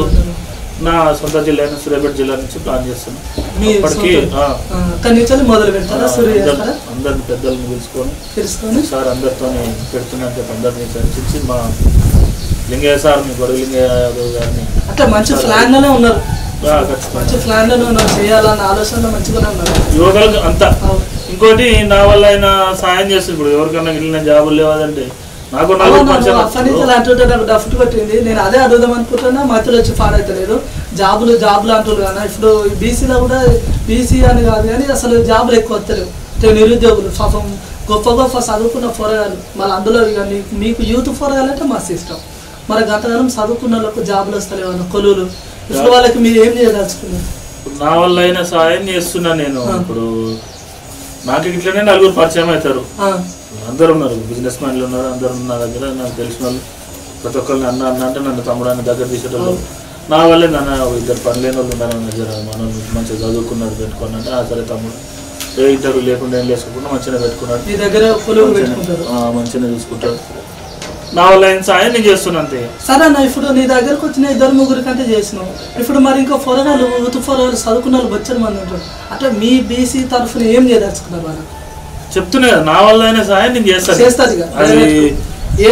నా సొంత జిల్లా అయిన సూర్యాపేట జిల్లా నుంచి ప్లాన్ చేస్తున్నాం. ఇప్పటికీ అందరిని పెద్దలను పిలుచుకొని సార్ అందరితో పెడుతున్నాను చెప్పి అందరినీ చర్చించి మా లింగయ్య సార్ని గొడవ లింగయ్య యాదవ్ గారిని మంచి ప్లాన్ లోనే ఉన్నారు, మంచి ప్లాన్ లోనే ఉన్నారు, చేయాలన్న ఆలోచనలో మంచిగానే ఉన్నారు యువకులకు అంతా. ఇంకోటి నా వల్ల ఆయన సాయం చేస్తుంది. ఇప్పుడు ఎవరికైనా వెళ్ళిన జాబులు లేవదంటే నాకు డఫ్ట్ కొట్టింది. నేను అదే అడుగుదాం అనుకుంటున్నా, మధ్యలో వచ్చి పాడైతలేదు. జాబులు అంటున్నారు కానీ ఇప్పుడు బీసీలో కూడా బీసీ అని కాదు కానీ అసలు జాబులు ఎక్కువ వస్తలేవు. నిరుద్యోగులు పాపం గొప్ప చదువుకున్న పోరగాలు, మళ్ళీ అందులో ఇక మీకు యూత్ పోరగాలంటే మస్తు ఇష్టం. మరి గతకాలం చదువుకున్న వాళ్ళకు జాబులు వస్తలేవు అన్న కొలువులు. ఇప్పుడు వాళ్ళకి మీరు ఏం చేయదలుచుకున్నారు? నా వల్ల అయినా సాయం చేస్తున్నా నేను. ఇప్పుడు నాకు ఇట్లనే నలుగురు పరిచయం అవుతారు, అందరు ఉన్నారు, బిజినెస్ మ్యాన్లు ఉన్నారు, అందరు నా దగ్గర నాకు తెలిసిన వాళ్ళు. ప్రతి ఒక్కరిని అన్న అంటే నన్ను తమ్ముడాన్ని దగ్గర తీసేటోళ్ళు. నా వల్లే నన్ను ఇద్దరు పని లేని వాళ్ళు ఉన్నారు దగ్గర, మనం మంచిగా చదువుకున్నాడు పెట్టుకుని అంటే సరే తమ్ముడు ఇద్దరు లేకుండా ఏం లేకుండా మంచిగా పెట్టుకున్నాడు, మంచిగా చూసుకుంటాడు. నా వల్ల ఆయన సాయం నేను చేస్తున్నా అంతే. సరే అన్న, ఇప్పుడు నీ దగ్గరకు వచ్చిన 2-3 కంటే చేసినావు. ఇప్పుడు మరి ఇంకా పొరగాలు చదువుకున్న వాళ్ళు వచ్చారు మంది ఉంటారు. అంటే మీ బీసీ తరఫున ఏం చేయదలుచుకున్నారు వాళ్ళు? చెప్తున్నా కదా, నా వల్ల అయినా సాయం నేను చేస్తాను. అది ఏ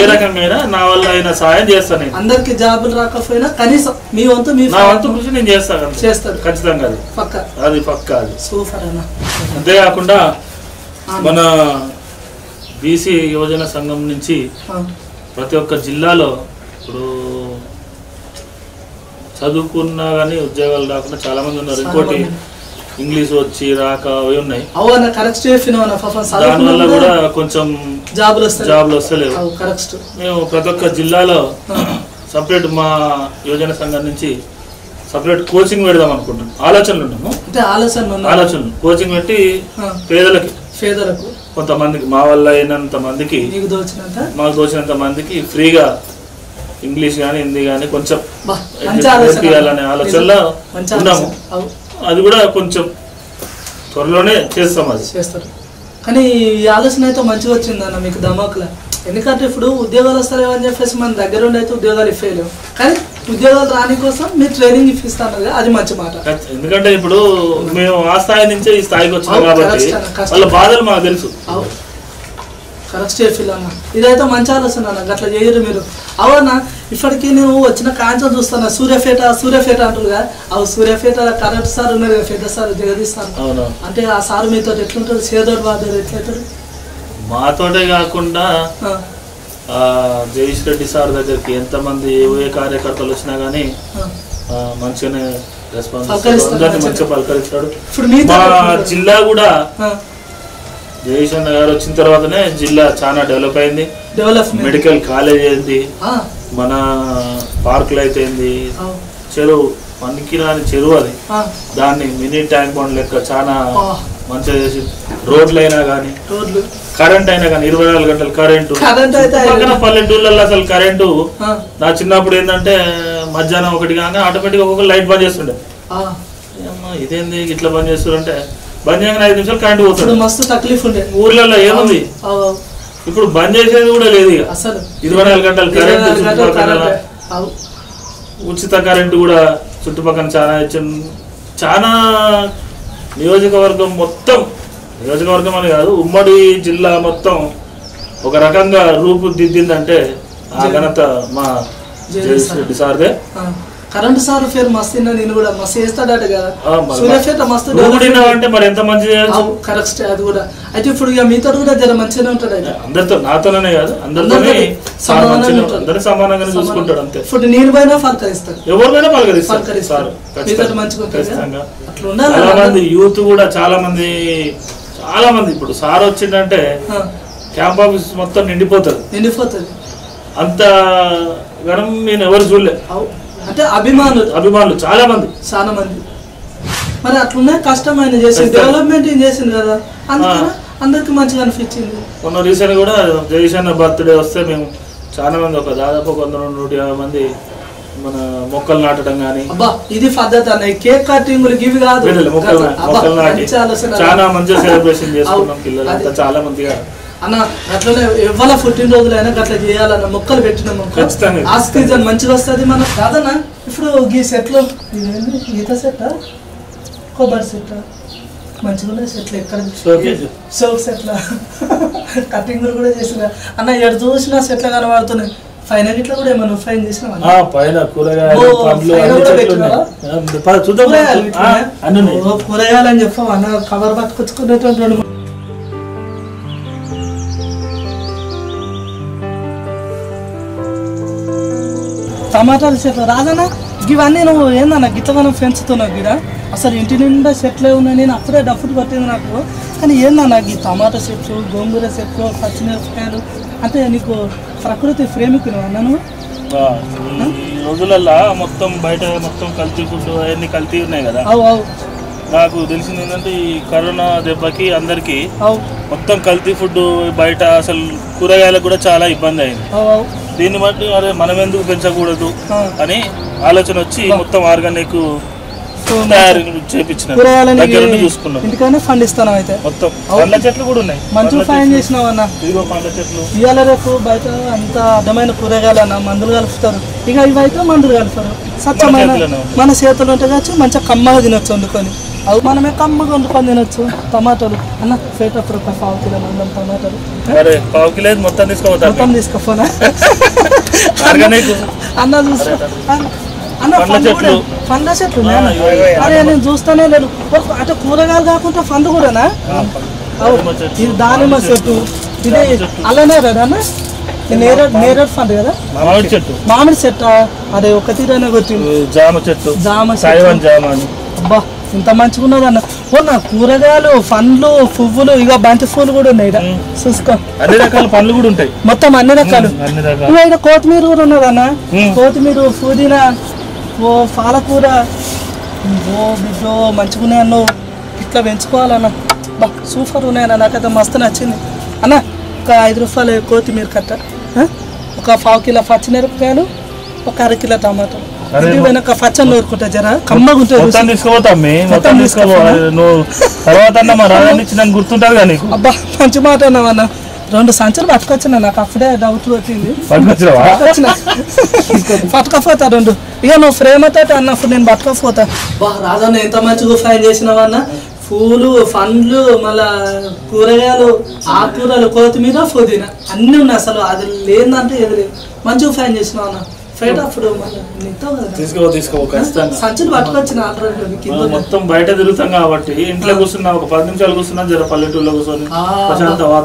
రకంగా నా వల్ల అయినా సాయం చేస్తాను. అందరికి జాబులు రాకపోయినా కనీసం మీ వంతు నా వంతు కృషి నేను చేస్తాను ఖచ్చితంగా. అది పక్కా అది సూపర్ అన్న. అంతేకాకుండా మన బీసీ యువజన సంఘం నుంచి ప్రతి ఒక్క జిల్లాలో ఇప్పుడు చదువుకున్నా కానీ ఉద్యోగాలు రాకుండా చాలా మంది ఉన్నారు. ఇంకోటి ఇంగ్లీష్ వచ్చి రాక అవి ఉన్నాయి, దానివల్ల కూడా కొంచెం జాబులు వస్తలేవు. మేము ప్రతి ఒక్క జిల్లాలో సపరేట్ మా యువజన సంఘం నుంచి సపరేట్ కోచింగ్ పెడదాం అనుకుంటున్నాం. ఆలోచనలు కోచింగ్ పెట్టి పేదలకు కొంతమందికి మా వల్ల అయినంత మందికి మాకు తోచినంత మందికి ఫ్రీగా ఇంగ్లీష్ కానీ హిందీ కానీ కొంచెం నేర్పియాలనే ఆలోచనలో ఉన్నాము. అది కూడా కొంచెం త్వరలోనే చేస్తాం. అది చేస్తారు కానీ ఈ ఆలోచన అయితే మంచిగా వచ్చిందన్న మీకు ధమాకులా. ఎందుకంటే ఇప్పుడు ఉద్యోగాలు వస్తారేమో అని చెప్పేసి మన దగ్గర ఉండి అయితే ఉద్యోగాలు ఇవ్వలేము, కానీ ఉద్యోగాలు రాని కోసం మీరు ట్రైనింగ్ ఇప్పిస్తాను కదా, అది మంచి మాట. ఎందుకంటే ఇప్పుడు మేము ఆ స్థాయి నుంచే ఈ స్థాయికి వచ్చినాం కాబట్టి వాళ్ళ బాధలు మాకు తెలుసు. కరెక్ట్ చేయఫిల్ అన్న, ఇదైతే మంచి ఆలోచన అన్న, అట్లా చేయరు మీరు. అవునా, ఇప్పటికీ నువ్వు వచ్చిన కాంచెలు చూస్తాను సూర్యపేట అంటుగా, అవి సూర్యపేట కరెక్ట్ సార్ ఉన్నారు కదా, పెద్ద సార్ జగదీష్ సార్. అంటే ఆ సార్ మీతో ఎట్లుంటారు? సేదోడు బాధోడు ఎట్లయితారు? మాతోటే కాకుండా జయేష్ రెడ్డి సార్ దగ్గరికి ఎంతమంది ఏ కార్యకర్తలు వచ్చినా కానీ మంచిగానే రెస్పాన్స్, అందరినీ మంచిగా పలకరిస్తాడు. మా జిల్లా కూడా జయేష్ అన్న గారు వచ్చిన తర్వాతనే జిల్లా చాలా డెవలప్ అయింది. మెడికల్ కాలేజ్ అయింది, మన పార్కులు అయితే చెరువు మనకి రాని చెరువు అది, దాన్ని మినీ ట్యాంక్ బండ్ లెక్క చాలా మంచిగా చేసి రోడ్లు అయినా కానీ కరెంట్ అయినా కానీ 24 గంటలు కరెంటు. పక్కన పల్లెటూళ్ళల్లో అసలు కరెంటు నా చిన్నప్పుడు ఏంటంటే మధ్యాహ్నం 1 కానీ ఆటోమేటిక్ ఒక్కొక్క లైట్ బంద్ చేస్తుండే. ఇదేంది ఇట్లా బంద్ చేస్తుంటే బంద్ చేయగానే 5 నిమిషాలు కరెంట్ పోతుంది. మస్తు తక్లీఫ్ ఉండే ఊర్లలో ఏముంది, ఇప్పుడు బంద్ చేసేది కూడా లేదు. ఇక 24 గంటలు కరెంటు, ఉచిత కరెంటు కూడా చుట్టుపక్కల చాలా నియోజకవర్గం నియోజకవర్గం అని కాదు, ఉమ్మడి జిల్లా మొత్తం ఒక రకంగా రూపుదిద్దిందంటే ఆ ఘనత మా జయేష్ రెడ్డి సార్దే. కరెంట్ సార్ పేరు మస్తు, నేను కూడా మస్తు చేస్తాడట కదా, సూర్యపేట మస్తు అంటే మరి ఎంత మంచి కరెక్ట్. అది కూడా అయితే ఇప్పుడు ఇక మీతో కూడా జర మంచిగానే ఉంటాడు. అందరితో, నాతోనే కాదు అందరినీ సమానంగానే చూసుకుంటాడు అంతే. ఇప్పుడు నేను పైన పలకరిస్తాడు, ఎవరినైనా పలకరిస్తాడు. చాలా మంది యూత్ కూడా చాలా మంది ఇప్పుడు సార్ వచ్చిందంటే క్యాంప్ ఆఫీస్ మొత్తం నిండిపోతుంది. అంత గణం నేను ఎవరు చూడలే. అంటే అభిమానులు చాలా మంది మరి అట్లున్నా కష్టం ఆయన చేసింది, డెవలప్మెంట్ ఏం చేసింది కదా, అందుకని అందరికి మంచిగా అనిపించింది. మొన్న రీసెంట్ కూడా జగదీశన్న బర్త్డే వస్తే మేము చాలా మంది ఒక దాదాపు 100-150 మంది మన మొక్కలు నాటడం కానీ. అబ్బా ఇది పద్ధతి అన్న, కేక్ కటింగ్ ఇవి కాదు, మొక్కలు నాటి చాలా మంచిగా సెలబ్రేషన్ చేసుకున్నాం. పిల్లలు అంతా చాలా మందిగా అన్న అట్లనే ఎవరి పుట్టినరోజులైనా అట్లా చేయాలన్న, మొక్కలు పెట్టినాము ఆక్సిజన్ మంచిగా వస్తుంది మనకు కాదన్నా. ఇప్పుడు ఈ సెట్లు ఇవేంటి, ఈత సెట్ కొబ్బరి సెట్ మంచిగా ఉన్నాయి సెట్లు, ఎక్కడ సోక్ సెట్ల కటింగ్ కూడా చేసిన అన్న, ఎక్కడ చూసినా సెట్ల కనబడుతున్నాయి. పైన గిట్ల కూడా ఏమన్నా ఫైన్ చేసినా పైన కూరగాయలు అని చెప్పావు అన్న, కవర్ పట్టుకొచ్చుకునేటువంటి టమాటాలు చెట్లు రాదన్నా. ఇవన్నీ నువ్వు ఏందన్నా గిట్లగానో పెంచుతున్నావు గిడ, అసలు ఇంటి నిండా చెట్లే ఉన్నాయి. నేను అప్పుడే డబ్బులు పట్టింది నాకు, కానీ ఏందన్నా ఈ టమాటా చెట్లు, గోంగూర చెట్లు, పచ్చిమిరపకాయలు అంటే నీకు ప్రకృతి ప్రేమికులు అన్నా నువ్వు. ఈ రోజులల్లో మొత్తం బయట మొత్తం కల్తీ ఫుడ్ అవన్నీ కల్తీ ఉన్నాయి కదా. నాకు తెలిసింది ఏంటంటే ఈ కరోనా దెబ్బకి అందరికి మొత్తం కల్తీ ఫుడ్ బయట, అసలు కూరగాయలకు కూడా చాలా ఇబ్బంది అయింది. దీన్ని బట్టి అరే మనం ఎందుకు పెంచకూడదు అని ఆలోచన వచ్చి మొత్తం ఆర్గానిక్ తయారు చేయించిన చూసుకున్నాం. ఇంటికనే పండిస్తాను అయితే మొత్తం పండ్ల చెట్లు కూడా ఉన్నాయి. మంచిగా ఫైన్ చేసినావు అన్న. ఇదిగో పండ్ల చెట్లు. ఇవాళ రేపు బయట అంత అడ్డమైన కూరగాయలు అన్న మందులు కలుపుతారు, ఇక ఇవైతే మందులు కలుపుతారు. స్వచ్ఛమైన మన చేతులు ఉంటే కావచ్చు, మంచిగా కమ్మగా తినొచ్చు వండుకొని. అవి మనమే కమ్మగా వండుకొని తినొచ్చు. టమాటాలు అన్న పేటప్పుడు ఒక 1/4 కిలో మందం టమాటాలు, 1/4 కిలో మొత్తం తీసుకుపోనా అన్న. చూస్తా అన్న పండ్ల చెట్లు అరే నేను చూస్తానే లేదు. అంటే కూరగాయలు కాకుండా పండ్లు కూడానా? ఇది దానిమ్మ చెట్టు, ఇది అలానే కదా అన్న, నేరేడు పండు కదా, మామిడి చెట్టు. అదే ఒక తీరైనా కొట్టింది. జామ అబ్బా ఇంత మంచిగా ఉన్నదన్న. నా కూరగాయలు, పండ్లు, పువ్వులు, ఇక బంతి పువ్వులు కూడా ఉన్నాయి. చూసుకో అన్ని రకాల పండ్లు కూడా ఉంటాయి, మొత్తం అన్ని రకాలు. ఇక కొత్తిమీర కూడా ఉన్నదన్న, కొత్తిమీర, పుదీనా, ఓ పాలకూర, ఓ బిడ్డో మంచిగా ఉన్నాయన్న. ఇట్లా పెంచుకోవాలన్న. బా సూపర్ ఉన్నాయన్న, నాకైతే మస్తు నచ్చింది అన్న. ఒక 5 రూపాయలు కొత్తిమీర కట్ట, ఒక 1/4 కిలో పచ్చిమిరపకాయలు, ఒక 1/2 కిలో టమాటాలు. వెనక పచ్చని నూరుకుంటా జరా కమ్మగా ఉంటుంది. అబ్బా మంచి మాట అన్నావన్న. 2 సంచులు పట్టుకొచ్చిన, నాకు అప్పుడే డౌట్ వచ్చింది. పట్టుకపోతా 2. ఇక నువ్వు ప్రేమతో అన్నప్పుడు నేను పట్టుకపోతా. బా రాజన్న ఎంత మంచిగా ఫైన్ చేసినావన్న. పూలు, పండ్లు, మళ్ళా కూరగాయలు, ఆకుకూరలు, కొత్తిమీర, పుదీనా అన్నీ ఉన్నాయి. అసలు అది లేదంటే ఏది లేదు. మంచిగా ఫైన్ చేసినావు అన్న. సంచులు పట్టుకొచ్చిన మొత్తం బయట తిరుగుతాం కాబట్టి ఇంట్లో కూర్చున్నా, ఒక 10 నిమిషాలు కూర్చున్నా జర పల్లెటూరులో కూర్చొని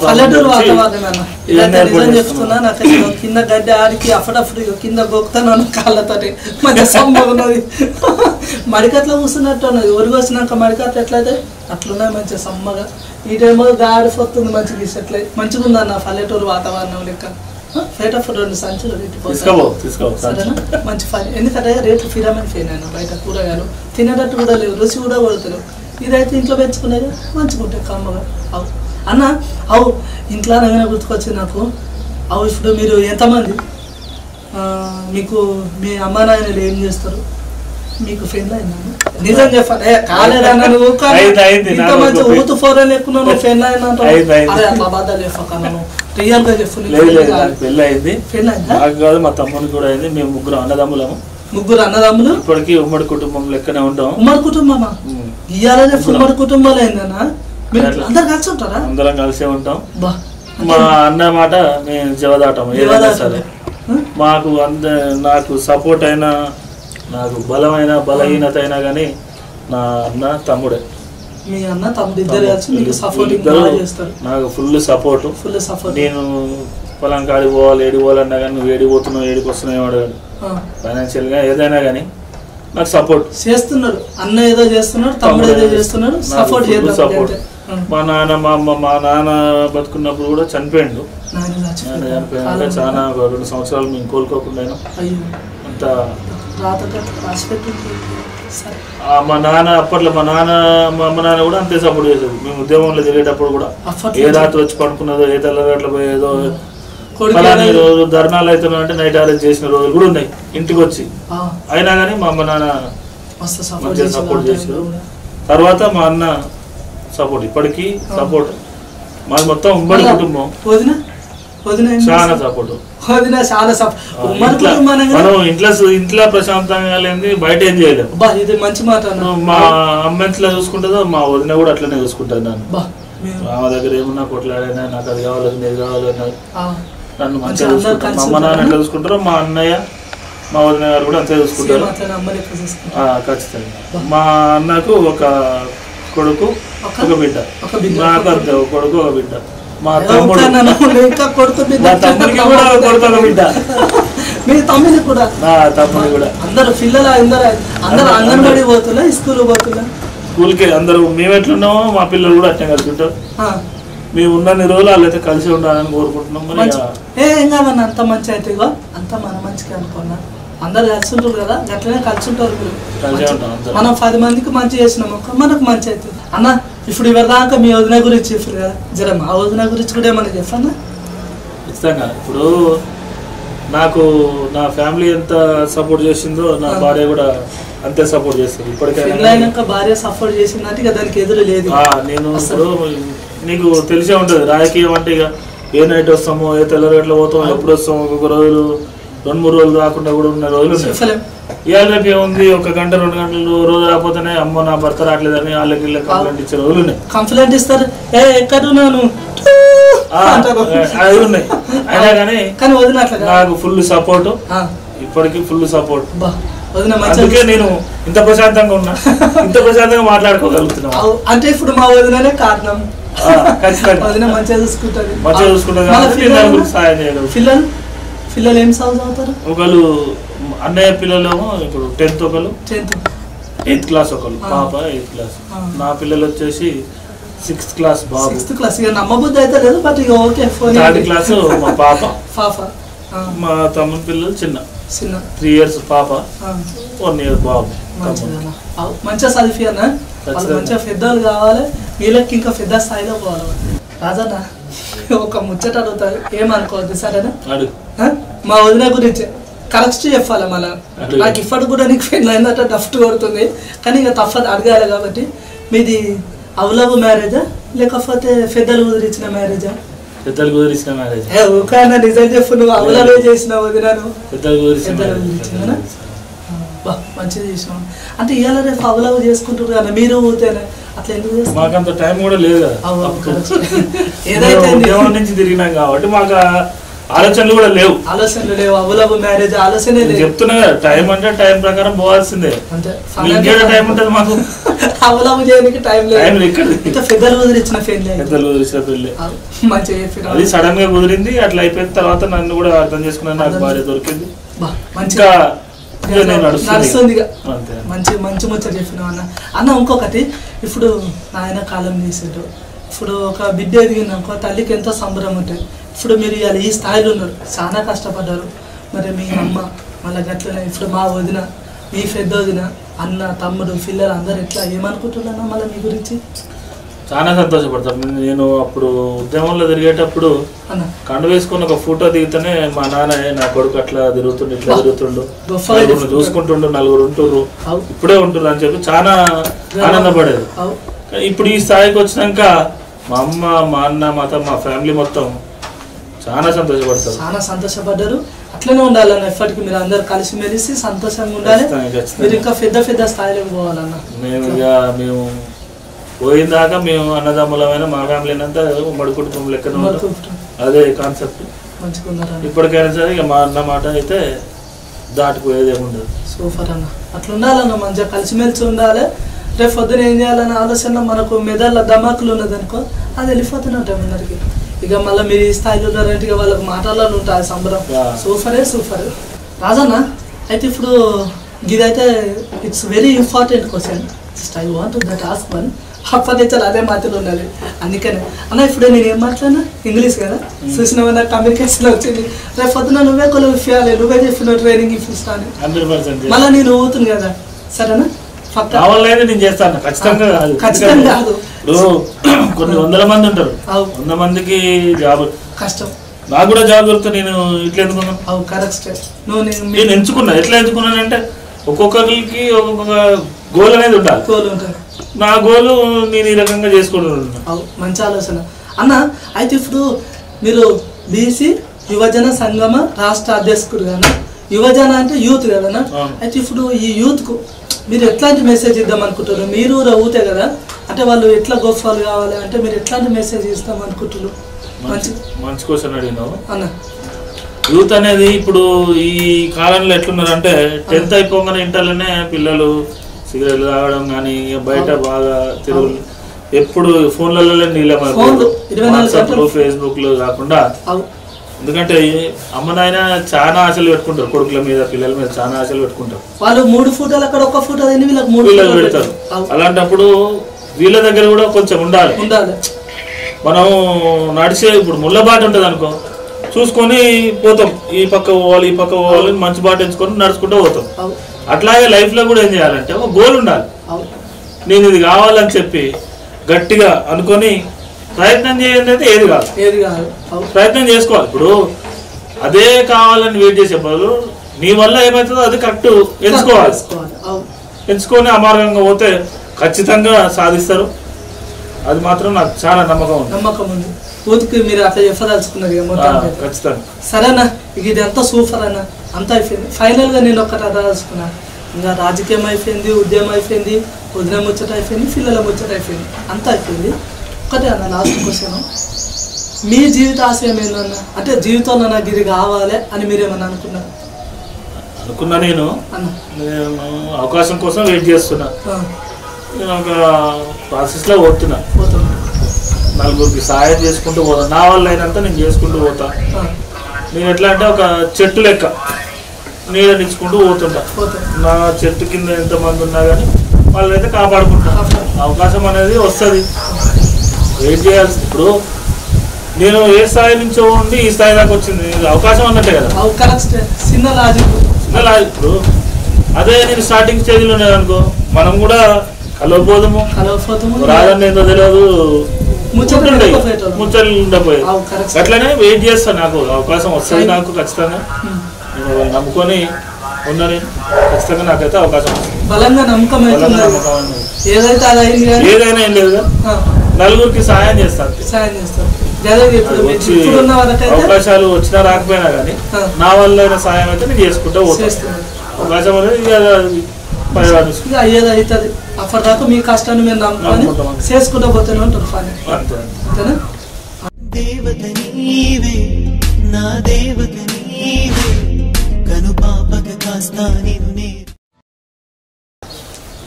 పల్లెటూరు వాతావరణం చెప్తున్నా. నాకు కింద గడ్డి ఆడికి అప్పుడప్పుడు కింద గోకుతాను కాళ్ళతోటి, మంచిగా సమ్మగున్నది. మడికట్లో కూర్చున్నట్టు ఉన్నది. ఊరికి వచ్చినాక మడికట్లు ఎట్లయితే అట్లున్నాయి మంచిగా సమ్మగా. ఈ టైంలో గాడి పొత్తుంది మంచిగా ఇట్లా మంచిగా ఉందన్న పల్లెటూరు వాతావరణం లెక్క. ఫేటప్పుడు 2 సంచులు సరేనా, మంచి ఫైన్. ఎందుకంటే రేట్లు ఫిరామని ఫైన్ అయినా బయట కూరగాయలు తినేటట్టు కూడా లేవు, రుచి కూడా కొడతలేవు. ఇదైతే ఇంట్లో పెంచుకునేది మంచిగా ఉంటాయి కమ్మగా. అవు అన్న, అవు ఇంట్లో అనగానే గుర్తుకొచ్చింది నాకు. అవు ఇప్పుడు మీరు ఎంతమంది, మీకు మీ అమ్మ నాయనలు ఏం చేస్తారు? మీకు ఫెయిల్ అయిందా? నిజం చెప్పండి. కాలేదన్నా నువ్వు ఇంత మంచి ఊతు ఫోరన్ ఎక్కువ నువ్వు ఫెయిల్ అయినా అట్లా అబద్ధాలు చెప్పకన్నాను. రియల్ గా చెప్పు. పెళ్ళి అయింది, నాకు కాదు మా తమ్ముడికి కూడా అయింది. మేము 3 అన్నదమ్ములము. 3 అన్నదమ్ములు. ఇప్పటికీ ఉమ్మడి కుటుంబం లెక్కనే ఉంటాం. ఉమ్మడి కుటుంబమా? ఇయ్యాలనే ఉమ్మడి కుటుంబాలు అయిందన్నా. అందరు కలిసి ఉంటారా? అందరం కలిసే ఉంటాం. మా అన్న మాట మేము జవదాటం ఏదైనా సరే. మాకు నాకు సపోర్ట్ అయినా, నాకు బలమైన బలహీనత అయినా కానీ నా అన్న తమ్ముడే. మీ అన్న తమ్ముడు ఇద్దరు కలిసి మీకు సపోర్టింగ్ చేస్తారు. నాకు ఫుల్ సపోర్ట్. నేను పొలం కాడికి పోవాలి, ఏడికి పోవాలన్నా కానీ నువ్వు ఏడికి పోతున్నావు, ఏడికి వస్తున్నావు అడగాడు. ఫైనాన్షియల్గా ఏదైనా కానీ నాకు సపోర్ట్ చేస్తున్నాడు. అన్న ఏదో చేస్తున్నాడు, తమ్ముడు ఏదో చేస్తున్నాడు, సపోర్ట్ సపోర్ట్. మా నాన్న, మా అమ్మ, మా నాన్న బతుకున్నప్పుడు కూడా చనిపోయిండు. చనిపోయినాక చాలా 2 సంవత్సరాలు మేము కోలుకోకుండా అంత మా నాన్న అప్పట్లో మా అమ్మ నాన్న కూడా అంతే సపోర్ట్ చేసేది. మేము ఉద్యమంలో తిరిగేటప్పుడు కూడా ఏ రాత్రి వచ్చి పడుకున్నదో ఏ తెల్లగట్ల పోయేదో ఫలాని రోజు ధర్నాలు అవుతున్నావు అంటే నైట్ అరేంజ్ చేసిన రోజులు కూడా ఉన్నాయి ఇంటికి వచ్చి. అయినా కానీ మా అమ్మ నాన్న మంచిగా సపోర్ట్ చేసారు. తర్వాత మా అన్న సపోర్ట్ ఇప్పటికీ సపోర్ట్. మాది మొత్తం ఉమ్మడి కుటుంబం, చాలా సపోర్ట్. మనం ఇంట్లో ప్రశాంతంగా లేని బయట ఏం చేయలేము. మంచి మాట. మా అమ్మ ఎట్లా చూసుకుంటుందో మా వదిన కూడా అట్లనే చూసుకుంటాను. నన్ను మా దగ్గర ఏమన్నా కొట్లాడైనా నాకు అది కావాలి ఇది కావాలన్నా నన్ను మంచిగా చూసుకుంటారు. మా అమ్మ నాన్న ఎట్లా చూసుకుంటారో మా అన్నయ్య మా వదిన గారు కూడా అంతే చూసుకుంటారు ఖచ్చితంగా. మా అన్నకు ఒక కొడుకు ఒక బిడ్డ, నాకు అంతే ఒక కొడుకు ఒక బిడ్డ. మా తమ్ముడు కూడా కొడుకు ఒక బిడ్డ. మీ తమ్ముడు కూడా తమ్ముడు కూడా అందరు పిల్లలు అందరూ అంగన్వాడీ పోతున్నా స్కూల్ పోతున్నా స్కూల్కి అందరూ మేము ఎట్లున్నామో మా పిల్లలు కూడా అట్నే కలిసి ఉంటారు. మేము ఉన్నన్ని రోజులు వాళ్ళైతే కలిసి ఉండాలని కోరుకుంటున్నాం. ఏం కాదన్న అంత మంచి అయితే అంత మన మంచిగా అనుకున్నా అందరు కలిసి ఉంటారు కదా అట్లనే కలిసి ఉంటారు. మనం 10 మందికి మంచి చేసినాం మనకు మంచి అవుతుంది అన్న. ఇప్పుడు ఇవరిదాకా మీ వదిన గురించి చెప్పారు కదా, జర మా వదిన గురించి కూడా ఏమన్నా చెప్పన్నా. ఖచ్చితంగా ఇప్పుడు నాకు నా ఫ్యామిలీ ఎంత సపోర్ట్ చేసిందో నా భార్య కూడా అంతే సపోర్ట్ చేస్తుంది. ఇప్పటికైనా భార్య సపోర్ట్ చేసిందంటే ఇక దానికి ఎదురు లేదు. నేను ఇప్పుడు నీకు తెలిసే ఉంటుంది రాజకీయం అంటే ఇక ఏ నైట్ వస్తామో ఏ తెల్లరేట్లో పోతామో ఎప్పుడు వస్తామో ఒక్కొక్క రోజులు 2-3 రోజులు రాకుండా కూడా ఉన్న రోజులు ఉన్నాయి. ఇవాళ రేపు ఏముంది 1 గంట 2 గంటలు రోజు రాకపోతేనే అమ్మో నా భర్త రావట్లేదని వాళ్ళకి కంప్లైంట్ ఇచ్చే రోజులు ఉన్నాయి. కంప్లైంట్ ఇస్తారు ఎక్కడున్నాను అవి ఉన్నాయి. అయినా కానీ వదినట్ల నాకు ఫుల్ సపోర్ట్, ఇప్పటికీ ఫుల్ సపోర్ట్. అందుకే నేను ఇంత ప్రశాంతంగా ఉన్నా, ఇంత ప్రశాంతంగా మాట్లాడుకోగలుగుతున్నా. అంటే ఇప్పుడు మా వదిననే కారణం. వదిన మంచిగా చూసుకుంటుంది, మంచిగా చూసుకుంటుంది. సాయం చేయగలరు. పిల్లలు ఏం చదువుతారు? ఒకళ్ళు అన్నయ్య పిల్లలేమో ఇప్పుడు 10th, ఒకళ్ళు 8th క్లాస్, ఒకళ్ళు పాప 8th క్లాస్. నా పిల్లలు వచ్చేసి 6th క్లాస్ బాబు. 6th క్లాస్ ఇక నమ్మబుద్ధి అయితే లేదు బట్ ఇక ఓకే. 3rd క్లాస్ మా పాప. మా తమ్ముని పిల్లలు చిన్న 3 years పాప, 1 year బాబు. మంచిగా చదివినా మంచిగా పెద్దలు కావాలి, వీళ్ళకి ఇంకా పెద్ద స్థాయిలో పోవాలి. రాజన్న ఒక ముచ్చట అడుగుతారు, ఏమనుకోవద్దు సరేనా? మా వదిన గురించి కరెక్ట్ చెప్పాలి మళ్ళీ. నాకు ఇప్పటికి కూడా నీకు పెళ్ళి అయిందట డఫ్ట్ కొడుతుంది కానీ ఇక తప్పదు అడగాలి కాబట్టి. మీది లవ్ మ్యారేజా లేకపోతే పెద్దలు కుదిరించిన మ్యారేజా? పెద్దలు కుదిరించిన మ్యారేజ్. ఓకేనా? నిజం చెప్పు, నువ్వు అవలవే చేసినావు వదినాను. పెద్దలు కుదిరించిన మంచిగా చేసినావు. అంటే ఇవాళ రేపు అవలవ్ చేసుకుంటారు కదా మీరు ఊతేనే అట్లా ఎందుకు చేస్తారు? మాకంత టైం కూడా లేదు కదా, ఏదైతే నుంచి తిరిగినాం కాబట్టి మాకు ఆలోచనలు కూడా లేవు. అవలవ్ మ్యారేజ్ ఆలోచన చెప్తున్నా కదా, టైం అంటే టైం ప్రకారం పోవాల్సిందే. టైం ఉంటుంది మాకు అవలవ్ చేయడానికి టైం లేదు. పెద్దలు కుదిరించిన పెళ్లి, పెద్దలు కుదిరించిన పెళ్లి మంచిగా అది సడన్ గా కుదిరింది. అట్లా అయిపోయిన తర్వాత నన్ను కూడా అర్థం చేసుకున్నాను, నాకు భార్య దొరికింది. మంచిగా నడుస్తుంది. మంచి మంచి ముచ్చట చెప్పినావు అన్న. ఇంకొకటి, ఇప్పుడు నాయన కాలం చేసేటు, ఇప్పుడు ఒక బిడ్డ ఎదిగిందనుకో తల్లికి ఎంతో సంబరం ఉంటుంది. ఇప్పుడు మీరు ఇవాళ ఈ స్థాయిలో ఉన్నారు, చాలా కష్టపడ్డారు. మరి మీ అమ్మ మళ్ళీ గట్లనే ఇప్పుడు మా వదిన, మీ పెద్ద వదిన, అన్న, తమ్ముడు, పిల్లలు అందరు ఎట్లా ఏమనుకుంటున్నా మళ్ళీ మీ గురించి? చాలా సంతోషపడతాను. నేను అప్పుడు ఉద్యమంలో తిరిగేటప్పుడు కండ వేసుకుని ఒక ఫోటో దిగితేనే మా నాన్న నా కొడుకు అట్లా తిరుగుతుండు ఇట్లా తిరుగుతుండు చూసుకుంటుండు, 4 ఉంటుర్రు, ఇప్పుడే ఉంటుర్రు అని చెప్పి చాలా ఆనందపడేది. ఇప్పుడు ఈ స్థాయికి వచ్చినాక మా అమ్మ, మా అన్న, మా ఫ్యామిలీ మొత్తం చాలా సంతోషపడతారు. చాలా సంతోషపడ్డారు. అట్లనే ఉండాలన్న, ఎప్పటికీ మీరు అందరు కలిసి మెలిసి సంతోషంగా ఉండాలి. మీరు ఇంకా పెద్ద పెద్ద స్థాయిలోకి పోవాలన్న. మేము పోయిన దాకా మేము అన్నదమ్ములమైన మా ఫ్యామిలీ అంతా ఉమ్మడి కుటుంబం లెక్కన అదే కాన్సెప్ట్. ఇప్పటికైనా సరే ఇక మా అన్న మాట అయితే దాటిపోయేది ఏముండదు. సూపర్ అన్న, అట్లా ఉండాలన్న, మంచిగా కలిసిమెలిసి ఉండాలి. రేపు పొద్దున ఏం చేయాలన్న ఆలోచన మనకు మెదళ్ళ దమాకులు ఉన్నదనుకో అది వెళ్ళిపోతూనే ఉంటాయి అందరికి. ఇక మళ్ళీ మీరు ఈ స్థాయిలో ఉన్నారంటే ఇక వాళ్ళకి మాటల్లో ఉంటాయి సంబరం. సూపర్ రాజన్న. అయితే ఇప్పుడు ఇదైతే it's very important question. Just I want that ask one. అప్పటి నుంచి అదే మాటలు ఉండాలి. అందుకనే అన్న ఇప్పుడు నేను ఏం మాట్లాడినా ఇంగ్లీష్ కదా చూసినామన్నా కమ్యూనికేషన్ వచ్చింది. రేపు పొద్దున నువ్వే కొలిఫై చేయాలి, నువ్వే చెప్పిన ట్రైనింగ్ ఇప్పిస్తాను. మళ్ళీ నేను ఊతును కదా సరేనా నేను చేస్తాను ఖచ్చితంగా కాదు. కొన్ని వందల మంది ఉంటారు, 100 మందికి జాబ్ కష్టం. నాకు కూడా జాబ్ దొరికితే నేను ఇట్లా ఎందుకున్నాను? కరెక్ట్. నేను ఎంచుకున్నా. ఎట్లా ఎంచుకున్నానంటే ఒక్కొక్కరికి ఒక్కొక్క గోల్ అనేది ఉండాలి. గోల్ ఉంటుంది. నా గోల్ నేను ఈ రకంగా చేసుకుంటున్నాను. మంచి ఆలోచన అన్న. అయితే ఇప్పుడు మీరు బీసీ యువజన సంగమ రాష్ట్ర అధ్యక్షుడు కదా, యువజన అంటే యూత్ కదా. అయితే ఇప్పుడు ఈ యూత్ కు మీరు ఎట్లాంటి మెసేజ్ ఇద్దాం అనుకుంటున్నారు? మీరు ఊతే కదా, అంటే వాళ్ళు ఎట్లా గొప్పలు కావాలి అంటే మీరు ఎట్లాంటి మెసేజ్ ఇస్తాం అనుకుంటున్నారు? మంచి క్వశ్చన్ అడిగినావు అన్న. యూత్ అనేది ఇప్పుడు ఈ కాలంలో ఎట్లున్నారంటే 10th అయిపోగానే ఇంటర్లోనే పిల్లలు సిగరెట్లు తాగడం కానీ బయట బాగా తిరుగులు, ఎప్పుడు ఫోన్లలో నీళ్ళ ఫేస్బుక్లు కాకుండా. ఎందుకంటే అమ్మ నాయన చాలా ఆశలు పెట్టుకుంటారు, కొడుకుల మీద పిల్లల మీద చాలా ఆశలు పెట్టుకుంటారు. వాళ్ళు 3 ఫోటోలు అక్కడ ఒక ఫోటో వీళ్ళకి పెడతారు. అలాంటప్పుడు వీళ్ళ దగ్గర కూడా కొంచెం ఉండాలి. మనం నడిచే ఇప్పుడు ముళ్ళ బాట ఉంటుంది అనుకో, చూసుకొని పోతాం. ఈ పక్క పోవాలి, ఈ పక్క పోవాలి, మంచి బాట ఎంచుకొని నడుచుకుంటూ పోతాం. అట్లాగే లైఫ్ లో కూడా ఏం చేయాలంటే ఒక గోల్ ఉండాలి. నేను ఇది కావాలని చెప్పి గట్టిగా అనుకొని ప్రయత్నం చేయండి అయితే ఏది కాదు. ప్రయత్నం చేసుకోవాలి. ఇప్పుడు అదే కావాలని వెయిట్ చేసే బదులు నీ వల్ల ఏమవుతుందో అది కరెక్ట్ ఎంచుకోవాలి. ఎంచుకొని అమార్గంగా పోతే ఖచ్చితంగా సాధిస్తారు. అది మాత్రం నాకు చాలా నమ్మకం ఉంది. ఊరికి మీరు అట్లా చెప్పదలుచుకున్నారు ఖచ్చితంగా. సరేనా, ఇది అంతా సూపర్ అన్న, అంతా అయిపోయింది. ఫైనల్ గా నేను ఒక్కటి అదలుచుకున్నా. ఇంకా రాజకీయం అయిపోయింది, ఉద్యమం అయిపోయింది, వదిన ముచ్చట అయిపోయింది, పిల్లల ముచ్చట అయిపోయింది, అంతా అయిపోయింది. ఒకటే అన్న లాస్ట్ క్వశ్చన్, మీ జీవిత ఆశయం ఏందన్నా? అంటే జీవితంలో నాకు ఇది కావాలి అని మీరేమన్నా అనుకున్నారు? అనుకున్నా. నేను అవకాశం కోసం వెయిట్ చేస్తున్నా. నేను ఒక ప్రాసెస్ లో పోతున్నా. నలుగురికి సహాయం చేసుకుంటూ పోతా. నా వల్ల అయినంత నేను చేసుకుంటూ పోతా. నేను ఎట్లా అంటే ఒక చెట్టు లెక్క నీడనిచ్చుకుంటూ పోతుంటా. నా చెట్టు కింద ఎంతమంది ఉన్నా కానీ వాళ్ళైతే కాపాడుకుంటా. అవకాశం అనేది వస్తుంది, వెయిట్ చేయాల్సి. ఇప్పుడు నేను ఏ స్థాయి నుంచో ఉండి ఈ స్థాయి దాకా వచ్చింది, అవకాశం అన్నట్టే కదా. చిన్న లాజిక్. ఇప్పుడు అదే నేను స్టార్టింగ్ స్టేజ్లో ఉన్నాను మనం కూడా కలవపోదాము, రాదని ఏందో తెలియదు, ముచ్చట్లు ఉండపోయేది. అట్లనే వెయిట్ చేస్తాను. నాకు అవకాశం వస్తుంది, నాకు ఖచ్చితంగా నేను నమ్ముకొని ఉన్నది. ఖచ్చితంగా నాకైతే అవకాశం వస్తుంది. ఏదైనా ఏం లేదు, నలుగురికి సహాయం చేస్తాను. అవకాశాలు వచ్చినా రాకపోయినా కానీ నా వల్ల సాయం అయితే నేను చేసుకుంటూ పోతాను. అవకాశం అనేది అయ్యేది అవుతుంది. అప్పటిదాకా మీ కష్టాన్ని మీరు నమ్ముకొని చేసుకుంటూ పోతూనే ఉంటారు. అంతేనా? దేవత నీవే, నా దేవత నీవే, కను పాపక కాస్తా నిన్నే.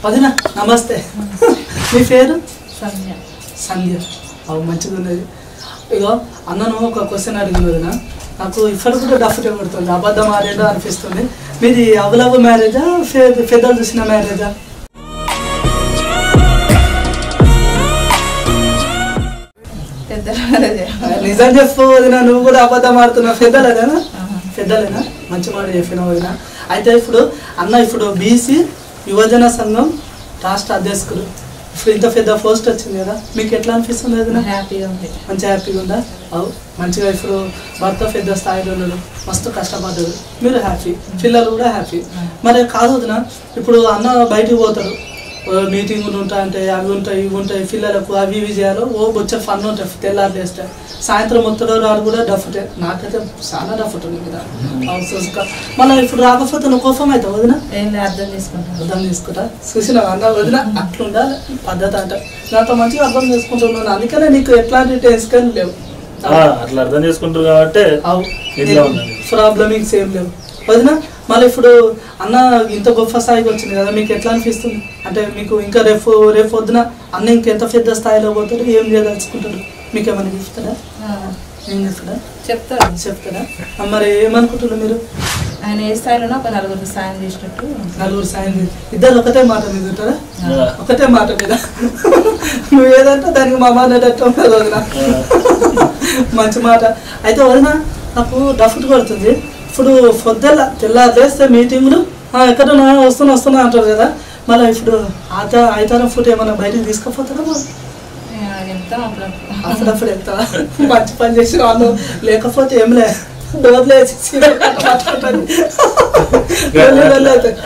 వదినా నమస్తే. మీ పేరు? సంధ్య. సంధ్య. అవు మంచిగా ఉన్నది. ఇగో అన్నను ఒక క్వశ్చన్ అడిగింది వదినా, నాకు ఇప్పటికి కూడా డఫ్ కొడుతుంది, అబద్ధం ఆడేదో అనిపిస్తుంది. మీది అవలవ్ మ్యారేజా, పెద్దలు చూసిన మ్యారేజా? నిజం చెప్పు వదినా, నువ్వు కూడా అబద్ధం ఆడుతున్నావు. పెద్దలేనా? పెద్దలేనా? మంచి మాట చెప్పినావు వదినా. అయితే ఇప్పుడు అన్న ఇప్పుడు బీసీ యువజన సంఘం రాష్ట్ర అధ్యక్షుడు, ఇప్పుడు ఇంత పెద్ద పోస్ట్ వచ్చింది కదా, మీకు ఎట్లా అనిపిస్తుంది వదినా? హ్యాపీగా ఉంది. మంచిగా హ్యాపీగా ఉందా? అవు మంచిగా. ఇప్పుడు భర్త పెద్ద స్థాయిలో ఉన్నాడు, మస్తు కష్టపడ్డాడు, మీరు హ్యాపీ, పిల్లలు కూడా హ్యాపీ. మరి కాదు వదినా, ఇప్పుడు అన్న బయటికి పోతాడు, మీటింగులు ఉంటాయి అంటే అవి ఉంటాయి ఇవి ఉంటాయి, పిల్లలకు అవి ఇవి చేయాలో వచ్చే ఫన్ ఉంటాయి, తెల్లారు లేస్తే సాయంత్రం మొత్తలో రాడు కూడా డఫ్టే. నాకైతే చాలా డఫ్ట్ ఉంది కదా. మళ్ళీ ఇప్పుడు రాకపోతే నువ్వు కోపం అవుతావు వదినా? అర్థం చేసుకుంటా. చూసినా అన్న వదినా అట్లుండాలి పద్ధతి అంటే, నాతో మంచిగా అర్థం చేసుకుంటున్నాను, అందుకనే నీకు ఎట్లాంటి టెన్షన్ లేవు. అట్లా అర్థం చేసుకుంటారు కాబట్టి ప్రాబ్లమింగ్స్ ఏం లేవు వదినా. మళ్ళీ ఇప్పుడు అన్న ఇంత గొప్ప స్థాయికి వచ్చింది కదా, మీకు ఎట్లా అనిపిస్తుంది? అంటే మీకు ఇంకా రేపు వద్దున అన్న ఇంకెంత పెద్ద స్థాయిలో పోతారు, ఏం చేయదలుచుకుంటారు? మీకు ఏమైనా చెప్తారా? ఏం చెప్తారా? చెప్తారా? మరి ఏమనుకుంటున్నారు మీరు? ఆయన ఏ స్థాయిలోనో ఒక నలుగురికి సాయం చేసినట్టు. నలుగురు సాయం ఇద్దరు ఒకటే మాట మీద ఉంటారా? ఒకటే మాట మీద నువ్వు ఏదంటే దానికి మా అనేటట్టు ఉంటుంది వదిన. మంచి మాట. అయితే వదిన నాకు డఫ్ట్ కొడుతుంది. ఇప్పుడు పొద్దున్న తెల్లారేస్తే మీటింగ్లు ఎక్కడన్నా వస్తున్నా అంటారు కదా. మళ్ళీ ఇప్పుడు ఐతారం ఫుడ్ ఏమన్నా బయటకు తీసుకుపోతారా? అప్పుడప్పుడు వెళ్తావా? మంచి పని చేసి వాళ్ళు లేకపోతే ఏం లేదు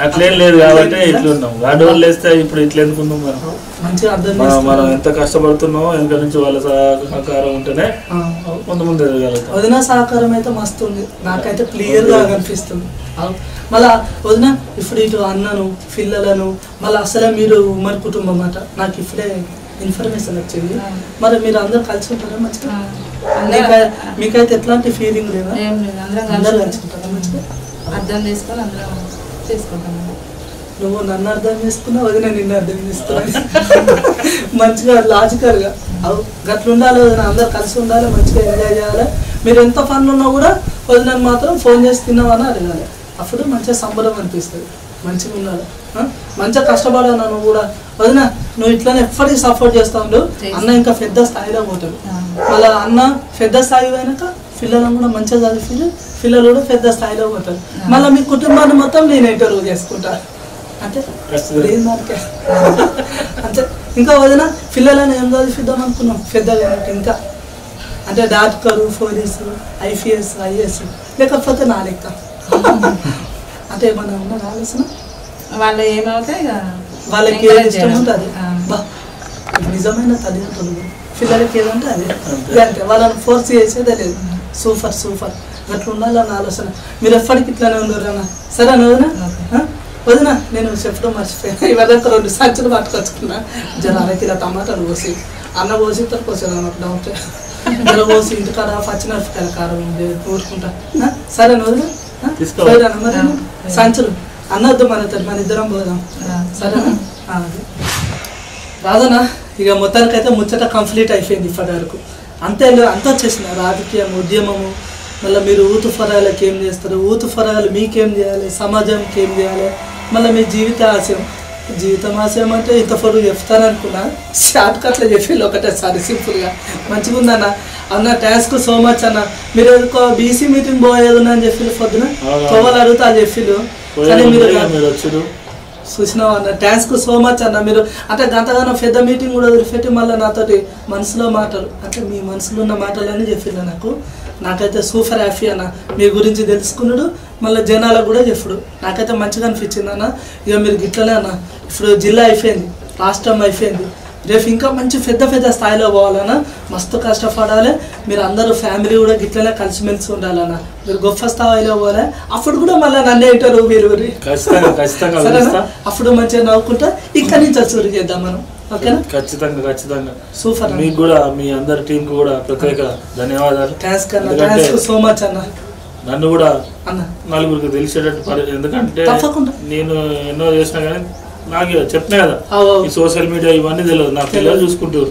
అట్లేం లేదు కాబట్టి ఇట్లున్నాం. ఆ డోర్లు వేస్తే ఇప్పుడు ఇట్లా ఎందుకున్నాం మనం? మంచిగా అర్థం మనం ఎంత కష్టపడుతున్నామో వెనక నుంచి వాళ్ళ సహకారం ఉంటేనే ముందు ఎదగలుగుతాం. వదిన సహకారం అయితే మస్తు ఉంది, నాకైతే క్లియర్ గా కనిపిస్తుంది. మళ్ళా వదిన ఇప్పుడు ఇటు అన్నను పిల్లలను మళ్ళీ అసలే మీరు ఉమ్మడి కుటుంబం అన్నమాట. నాకు ఇప్పుడే ఇన్ఫర్మేషన్ వచ్చింది. మరి మీరు అందరు కలిసి ఉంటారా మంచిగా? మీకైతే ఎట్లాంటి ఫీలింగ్ లేదా? అందరూ కలిసి ఉంటారా మంచిగా? అర్థం చేసుకొని అందరం చేసుకుంటాం. నువ్వు నన్ను అర్థం చేసుకున్నావు, వదిన నిన్ను అర్థం చేసుకున్నాను. మంచిగా లాజికల్ గా గట్ల ఉండాలి వదిన. అందరు కలిసి ఉండాలి, మంచిగా ఎంజాయ్ చేయాలి. మీరు ఎంత పనులు ఉన్నా కూడా వదిన మాత్రం ఫోన్ చేసి తిన్నావని అడగాలి. అప్పుడు మంచిగా సంబరం అనిపిస్తుంది. మంచిగా ఉండాలి, మంచిగా కష్టపడాలి. నువ్వు కూడా వదిన నువ్వు ఇట్లానే ఎప్పటికీ సపోర్ట్ చేస్తా ఉండు. అన్న ఇంకా పెద్ద స్థాయిలో పోతాడు. మళ్ళీ అన్న పెద్ద స్థాయి పోయినాక పిల్లలను కూడా మంచిగా చదివి పిల్లలు కూడా పెద్ద స్థాయిలో పోతారు. మళ్ళీ మీ కుటుంబాన్ని మొత్తం నేను ఇంటర్వ్యూ చేసుకుంటా అంటే అంటే ఇంకా వదిన పిల్లలను ఏం చదివిద్దాం అనుకున్నాం పెద్దగా ఇంకా అంటే డాక్టరు, పోలీసు, IPS, IAS లేకపోతే నా లెక్క అంటే ఏమన్నా ఉన్నా ఆలోచన? వాళ్ళు ఏమవుతాయి వాళ్ళకి ఏది ఇష్టం ఉంటుంది. నిజమైన తల్లిదండ్రులు పిల్లలకి ఏదంటే అదే అంటే వాళ్ళని ఫోర్స్ చేసేదే లేదు. సూపర్ సూపర్ అట్లా ఉండాలన్న ఆలోచన. మీరు ఎప్పటికి ఇట్లానే ఉన్నారు అన్న. సరేనా వదిన? వదిన నేను చెప్పడం మర్చిపోయాను. ఇవాళ 2 సంచులు పట్టుకొచ్చుకున్నా. జర 1 కిలో టమాటాలు పోసి అన్న పోసి ఇద్దరు పోసాను నాకు డౌట్. జర పోసి ఇంటికాడ పచ్చిమిరపకాయల కారం ఊరుకుంటా. సరేనా వదిన? మరి సంచులు అన్నద్దు మన ఇద్దరం పోదాం. సరేనా? రాదనా ఇక మొత్తానికైతే ముచ్చట కంప్లీట్ అయిపోయింది ఇప్పటి వరకు. అంతే అంత వచ్చేసిన రాజకీయం, ఉద్యమము, మళ్ళీ మీరు ఊతు ఫరాలకు ఏం చేస్తారు, ఊతు ఫరాలు మీకేం చేయాలి, సమాజంకి ఏం చేయాలి, మళ్ళీ మీ జీవిత ఆశయం. జీవితం ఆశయం అంటే ఇంత పొడుగు చెప్తాననుకున్నా, షార్ట్ కట్లో చెప్పిళ్ళు ఒకటేసారి సింపుల్గా. మంచిగా ఉందన్న. అన్న థ్యాంక్స్ సో మచ్ అన్న. మీరు ఎందుకో BC మీటింగ్ పోయేది అని చెప్పిళ్ళు పొద్దున తోవలు అడుగుతా అని చెప్పిళ్ళు. కానీ మీరు చూసినావు అన్న. థ్యాంక్స్ సో మచ్ అన్న. మీరు అంటే గంటగానో పెద్ద మీటింగ్ కూడా వదిలిపెట్టి మళ్ళీ నాతోటి మనసులో మాటలు అంటే మీ మనసులో ఉన్న మాటలన్నీ చెప్పిళ్ళు నాకు. నాకైతే సూపర్ హ్యాపీ అన్న. మీ గురించి తెలుసుకున్నాడు, మళ్ళీ జనాలకు కూడా చెప్పుడు. నాకైతే మంచిగా అనిపించింది అన్న. ఇక మీరు గిట్లనే అన్న. ఇప్పుడు జిల్లా అయిపోయింది, రాష్ట్రం అయిపోయింది. రేపు ఇంకా మంచి పెద్ద స్థాయిలో పోవాలన్నా. మస్తు కష్టపడాలి. మీరు అందరూ ఫ్యామిలీ కూడా గిట్లనే కలిసిమెలిసి ఉండాలన్నా. మీరు గొప్ప స్థాయిలో పోలే. అప్పుడు కూడా మళ్ళీ నన్నే ఇంటారు మీరు. అప్పుడు మంచిగా నవ్వుకుంటా ఇక్కడి నుంచి వచ్చి చేద్దాం మనం. ఓకేనా? ఖచ్చితంగా సూపర్. మీకు కూడా మీ అందరి టీం కూడా ప్రత్యేక ధన్యవాదాలు. థ్యాంక్స్ సో మచ్ అన్న. నన్ను కూడా నలుగురికి తెలిసేటట్టు, ఎందుకంటే నేను ఎన్నో చేసినా కానీ నాకు చెప్పినా కదా ఈ సోషల్ మీడియా ఇవన్నీ తెలియదు. నా పిల్లలు చూసుకుంటారు.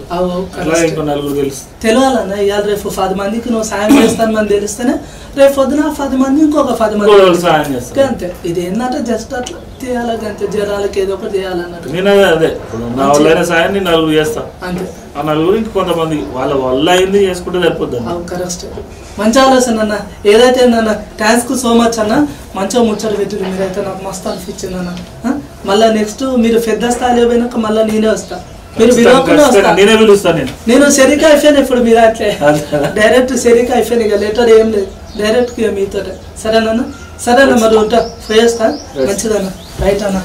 అలా ఇంకో నలుగురు తెలుసు తెలియాలన్నా. ఇవాళ రేపు 10 మందికి నువ్వు సాయం చేస్తాను మనం తెలిస్తేనే రేపు పొద్దున 10 మంది ఇంకొక 10 మంది సాయం చేస్తాను. అంతే. ఇది ఏంటంటే జస్ట్ అట్లా చేయాలి అంతే. జనాలకి ఏదో ఒకటి చేయాలన్నట్టు. నేను అదే నా వల్ల సాయాన్ని నలుగురు చేస్తాను అంతే. ఆ నలుగురు ఇంక కొంతమంది వాళ్ళ వల్ల అయింది చేసుకుంటే సరిపోద్ది. కరెక్ట్. మంచి ఆలోచన అన్న. ఏదైతే అన్న థ్యాంక్స్ సో మచ్ అన్న. మంచిగా ముచ్చట పెట్టింది మీరైతే. నాకు మస్తు అనిపించింది అన్న. మళ్ళీ నెక్స్ట్ మీరు పెద్ద స్థాయిలో పోయినాక మళ్ళీ నేనే వస్తా. మీరు నేను సరిగ్గా అయిపోయాను. ఇప్పుడు మీరు అట్లే డైరెక్ట్ సరిగ్గా అయిపోయాను. ఇక లెటర్ ఏం లేదు, డైరెక్ట్ మీతో. సరేనా? సరేనా మరి ఉంటా. పోయేస్తా. మంచిదన్న. రైట్ అన్న.